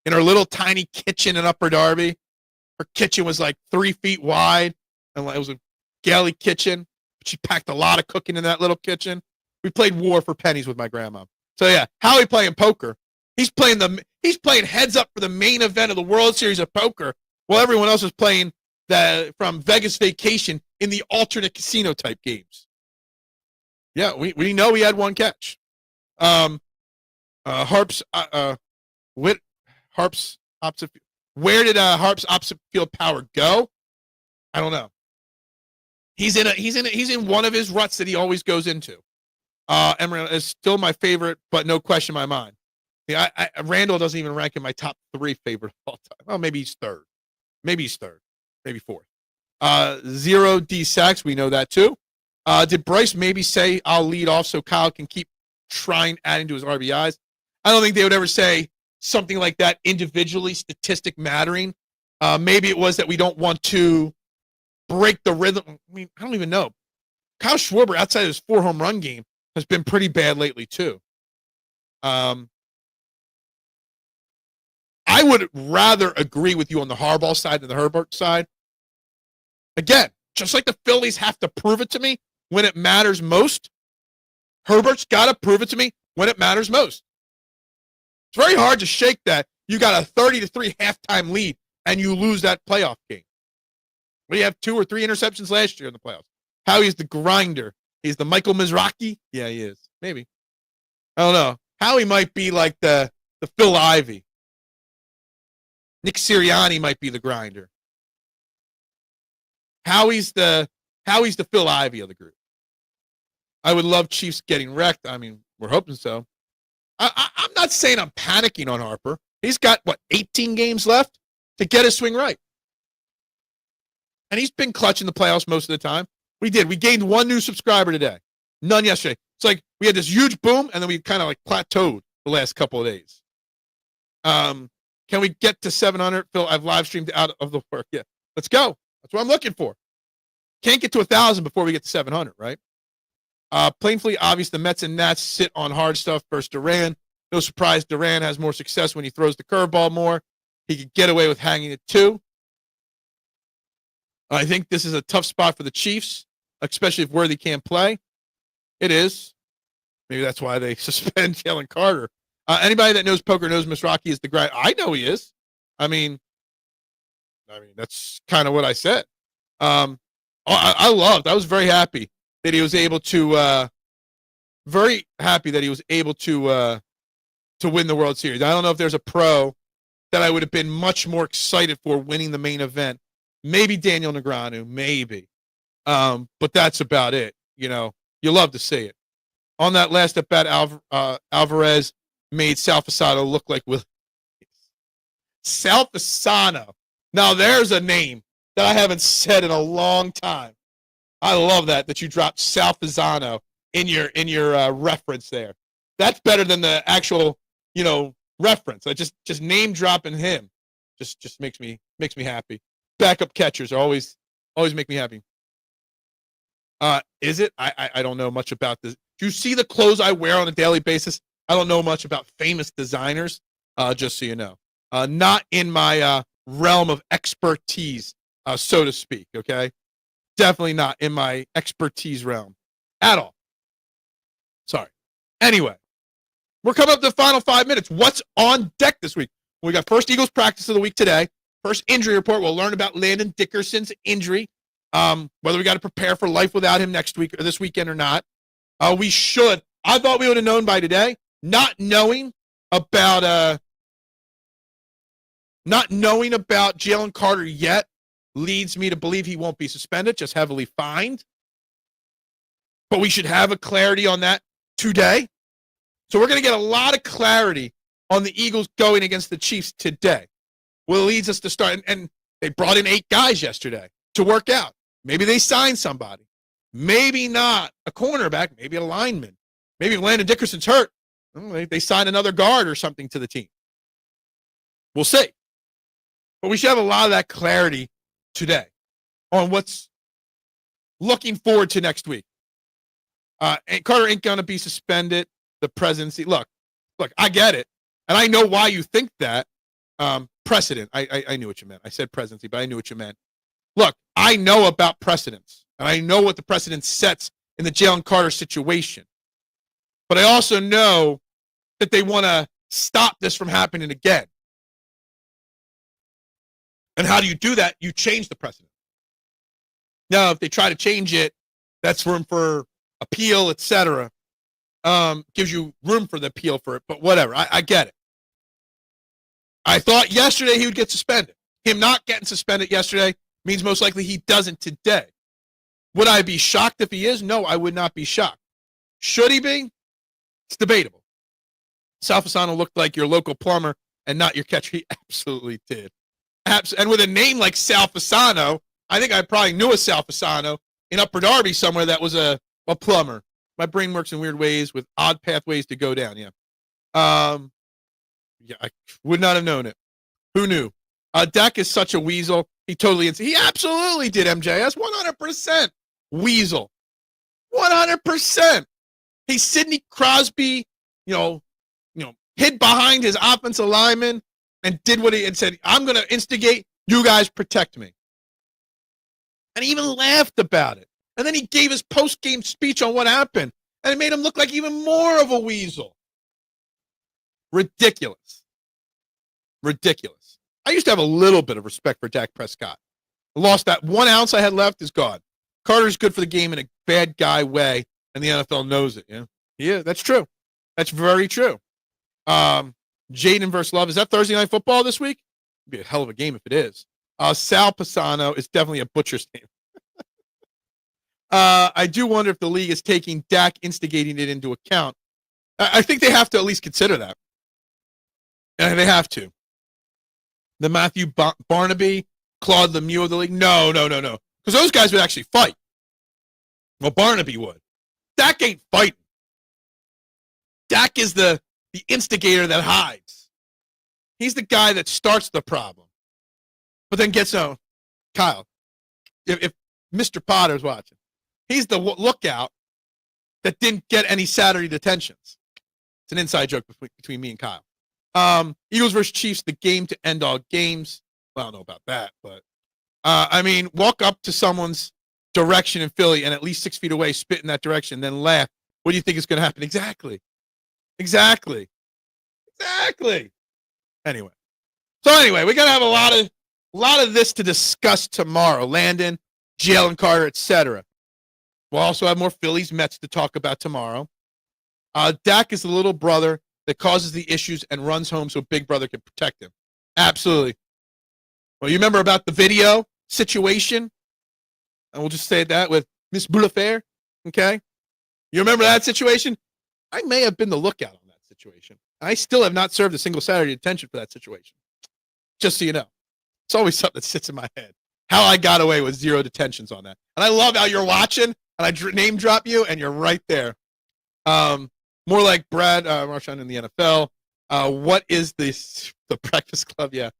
in her little tiny kitchen in Upper Darby. Her kitchen was like 3 feet wide, and it was a galley kitchen. She packed a lot of cooking in that little kitchen. We played War for pennies with my grandma. So yeah, Howie playing poker. He's playing heads up for the main event of the World Series of Poker, while everyone else is playing from Vegas Vacation in the alternate casino type games. Yeah, we know he had one catch. Harp's opposite. Where did Harp's opposite field power go? I don't know. He's in one of his ruts that he always goes into. Emery is still my favorite, but no question in my mind. Yeah, Randall doesn't even rank in my top 3 favorite of all time. Well, maybe he's third. Maybe fourth. 0 D sacks. We know that too. Did Bryce maybe say I'll lead off so Kyle can keep trying adding to his RBIs? I don't think they would ever say something like that individually, statistic mattering. Maybe it was that we don't want to break the rhythm. I mean, I don't even know. Kyle Schwarber, outside of his 4 home run game, has been pretty bad lately too. I would rather agree with you on the Harbaugh side than the Herbert side. Again, just like the Phillies have to prove it to me when it matters most, Herbert's got to prove it to me when it matters most. It's very hard to shake that. You got a 30-3 halftime lead and you lose that playoff game. We have 2 or 3 interceptions last year in the playoffs. Howie's the grinder. He's the Michael Mizrachi. Yeah, he is. Maybe. I don't know. Howie might be like the Phil Ivey. Nick Sirianni might be the grinder. Howie's the Phil Ivey of the group. I would love Chiefs getting wrecked. I mean, we're hoping so. I'm not saying I'm panicking on Harper. He's got, 18 games left to get his swing right. And he's been clutch in the playoffs most of the time. We did. We gained 1 new subscriber today. None yesterday. It's like we had this huge boom, and then we kind of plateaued the last couple of days. Can we get to 700? Phil, I've live streamed out of the work. Yeah, let's go. That's what I'm looking for. Can't get to 1,000 before we get to 700, right? Plainly obvious the Mets and Nats sit on hard stuff versus Duran. No surprise Duran has more success when he throws the curveball more. He could get away with hanging it too. I think this is a tough spot for the Chiefs, especially if Worthy can't play. It is. Maybe that's why they suspend Jalen Carter. Anybody that knows poker knows Mizrachi is the guy. I know he is. I mean, that's kind of what I said. I was very happy that he was able to win the World Series. I don't know if there's a pro that I would have been much more excited for winning the main event. Maybe Daniel Negreanu, maybe. But that's about it. You know, you love to see it. On that last at bat, Alvarez made Sal Fasano look like Will. Sal Fasano. Now there's a name that I haven't said in a long time. I love that you dropped Sal Fasano in your reference there. That's better than the actual, reference. I just name dropping him just makes me happy. Backup catchers are always make me happy. Is it? I don't know much about this. Do you see the clothes I wear on a daily basis? I don't know much about famous designers, just so you know. Not in my realm of expertise, so to speak, okay? Definitely not in my expertise realm at all. Sorry. Anyway, we're coming up to the final 5 minutes. What's on deck this week? We got first Eagles practice of the week today. First injury report. We'll learn about Landon Dickerson's injury, whether we got to prepare for life without him next week or this weekend or not. We should. I thought we would have known by today. Not knowing about Jalen Carter yet leads me to believe he won't be suspended, just heavily fined. But we should have a clarity on that today. So we're going to get a lot of clarity on the Eagles going against the Chiefs today. Well, it leads us to start. And they brought in 8 guys yesterday to work out. Maybe they signed somebody. Maybe not a cornerback, maybe a lineman. Maybe if Landon Dickerson's hurt, they sign another guard or something to the team. We'll see. But we should have a lot of that clarity today on what's looking forward to next week. And Carter ain't going to be suspended. The presidency. Look, I get it. And I know why you think that. Precedent. I knew what you meant. I said presidency, but I knew what you meant. Look, I know about precedents. And I know what the precedent sets in the Jalen Carter situation. But I also know that they want to stop this from happening again. And how do you do that? You change the precedent. Now, if they try to change it, that's room for appeal, etc. Gives you room for the appeal for it, but whatever. I get it. I thought yesterday he would get suspended. Him not getting suspended yesterday means most likely he doesn't today. Would I be shocked if he is? No, I would not be shocked. Should he be? It's debatable. Sal Fasano looked like your local plumber and not your catcher. He absolutely did. And with a name like Sal Fasano, I think I probably knew a Sal Fasano in Upper Darby somewhere that was a plumber. My brain works in weird ways with odd pathways to go down. Yeah. Yeah, I would not have known it. Who knew? Dak is such a weasel. He absolutely did MJS. 100% weasel. 100%. He's Sidney Crosby, hid behind his offensive lineman and did what and said, I'm going to instigate. You guys protect me. And he even laughed about it. And then he gave his post-game speech on what happened. And it made him look like even more of a weasel. Ridiculous. Ridiculous. I used to have a little bit of respect for Dak Prescott. I lost that 1 ounce I had left is gone. Carter's good for the game in a bad guy way, and the NFL knows it. Yeah, yeah, that's true. That's very true. Jaden versus Love. Is that Thursday Night Football this week? It'd be a hell of a game if it is. Sal Pasano is definitely a butcher's name. I do wonder if the league is taking Dak instigating it into account. I think they have to at least consider that. And they have to. The Matthew Barnaby, Claude Lemieux of the league. No. Because those guys would actually fight. Well, Barnaby would. Dak ain't fighting. Dak is the instigator that hides. He's the guy that starts the problem. But then gets on. Kyle, if Mr. Potter's watching, he's the lookout that didn't get any Saturday detentions. It's an inside joke between me and Kyle. Eagles versus Chiefs, the game to end all games. Well, I don't know about that, but walk up to someone's direction in Philly and at least 6 feet away, spit in that direction, then laugh. What do you think is going to happen? Exactly. Anyway, we're gonna have a lot of this to discuss tomorrow. Landon, Jalen Carter, etc. We'll also have more Phillies Mets to talk about tomorrow. Dak is the little brother that causes the issues and runs home so Big Brother can protect him. Absolutely. Well, you remember about the video situation? And we'll just say that with Miss Boulafair, okay? You remember that situation? I may have been the lookout on that situation. I still have not served a single Saturday detention for that situation. Just so you know. It's always something that sits in my head. How I got away with 0 detentions on that. And I love how you're watching, and I name drop you, and you're right there. More like Brad Marchand in the NFL. What is the Breakfast Club? Yeah.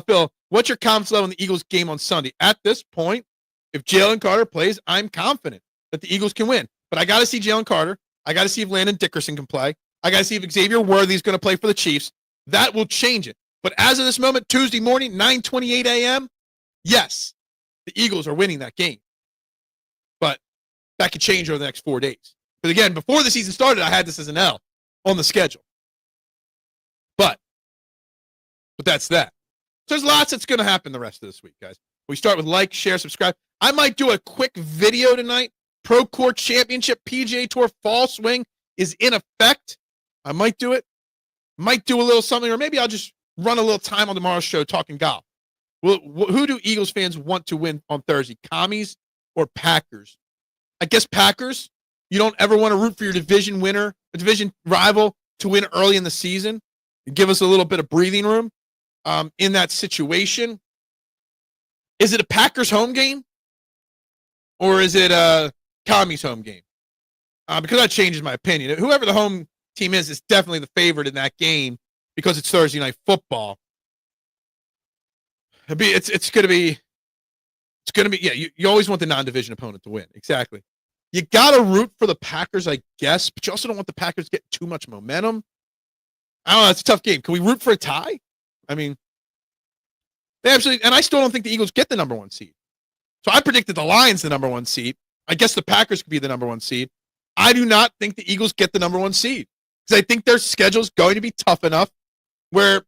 Phil, what's your confidence level in the Eagles game on Sunday? At this point, if Jalen Carter plays, I'm confident that the Eagles can win. But I got to see Jalen Carter. I got to see if Landon Dickerson can play. I got to see if Xavier Worthy is going to play for the Chiefs. That will change it. But as of this moment, Tuesday morning, 9:28 a.m., yes, the Eagles are winning that game. But that could change over the next 4 days. But again, before the season started, I had this as an L on the schedule. But that's that. So there's lots that's going to happen the rest of this week, guys. We start with like, share, subscribe. I might do a quick video tonight. Pro Court Championship PGA Tour Fall Swing is in effect. I might do it. Might do a little something, or maybe I'll just run a little time on tomorrow's show talking golf. Who do Eagles fans want to win on Thursday? Commies or Packers? I guess Packers. You don't ever want to root for your division winner, a division rival, to win early in the season. Give us a little bit of breathing room in that situation. Is it a Packers home game? Or is it a Commies home game? Because that changes my opinion. Whoever the home team is definitely the favorite in that game because it's Thursday Night Football. It's going to be, yeah, you always want the non-division opponent to win. Exactly. You got to root for the Packers, I guess, but you also don't want the Packers to get too much momentum. I don't know. It's a tough game. Can we root for a tie? I mean, and I still don't think the Eagles get the number 1 seed. So I predicted the Lions the number 1 seed. I guess the Packers could be the number 1 seed. I do not think the Eagles get the number 1 seed because I think their schedule is going to be tough enough where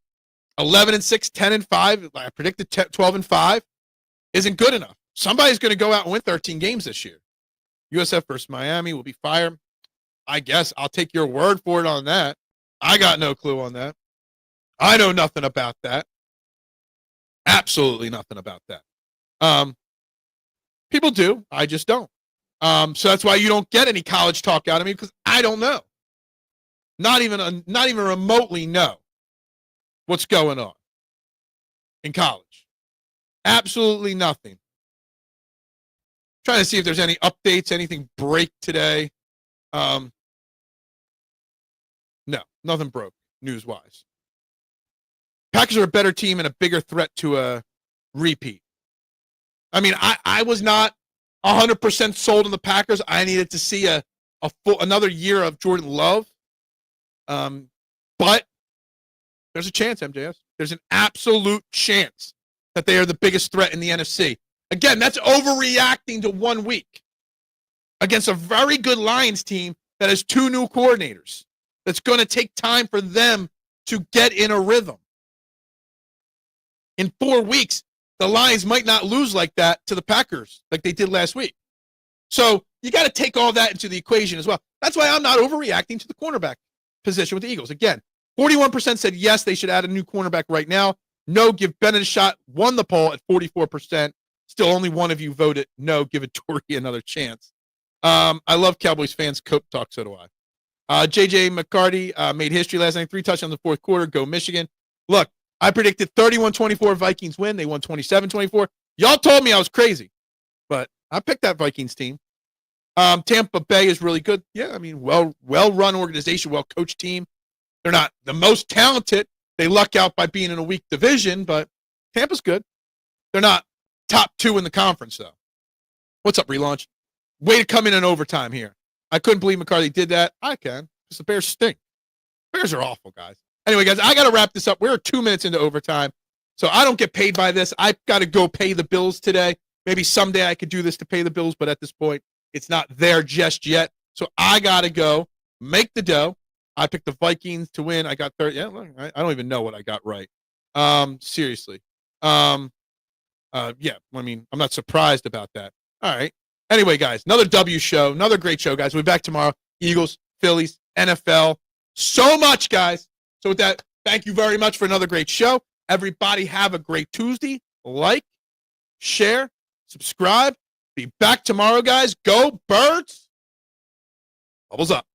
11-6, 10-5, I predicted 12-5 isn't good enough. Somebody's going to go out and win 13 games this year. USF versus Miami will be fire. I guess I'll take your word for it on that. I got no clue on that. I know nothing about that. Absolutely nothing about that. People do. I just don't. So that's why you don't get any college talk out of me, because I don't know. Not even remotely know what's going on in college. Absolutely nothing. Trying to see if there's any updates, anything break today. No, nothing broke news-wise. Packers are a better team and a bigger threat to a repeat. I mean, I was not 100% sold on the Packers. I needed to see another year of Jordan Love. But there's a chance, MJS. There's an absolute chance that they are the biggest threat in the NFC. Again, that's overreacting to 1 week against a very good Lions team that has 2 new coordinators. That's going to take time for them to get in a rhythm. In 4 weeks, the Lions might not lose like that to the Packers like they did last week. So you got to take all that into the equation as well. That's why I'm not overreacting to the cornerback position with the Eagles. Again, 41% said yes, they should add a new cornerback right now. No, give Bennett a shot. Won the poll at 44%. Still only one of you voted no, give it Torrey another chance. I love Cowboys fans. Cope talk, so do I. J.J. McCarty made history last night. 3 touchdowns in the fourth quarter. Go Michigan. Look, I predicted 31-24 Vikings win. They won 27-24. Y'all told me I was crazy, but I picked that Vikings team. Tampa Bay is really good. Yeah, I mean, well-run organization, well-coached team. They're not the most talented. They luck out by being in a weak division, but Tampa's good. They're not top 2 in the conference, though. What's up, Relaunch? Way to come in overtime here. I couldn't believe McCarthy did that. I can, because the Bears stink. Bears are awful, guys. Anyway, guys, I got to wrap this up. We're 2 minutes into overtime, so I don't get paid by this. I've got to go pay the bills today. Maybe someday I could do this to pay the bills, but at this point, it's not there just yet. So I got to go make the dough. I picked the Vikings to win. I got 30. Yeah, look, I don't even know what I got right. Seriously. Yeah, I mean, I'm not surprised about that. All right. Anyway, guys, another W show, another great show, guys. We'll be back tomorrow. Eagles, Phillies, NFL. So much, guys. So with that, thank you very much for another great show. Everybody have a great Tuesday. Like, share, subscribe. Be back tomorrow, guys. Go Birds. Bubbles up.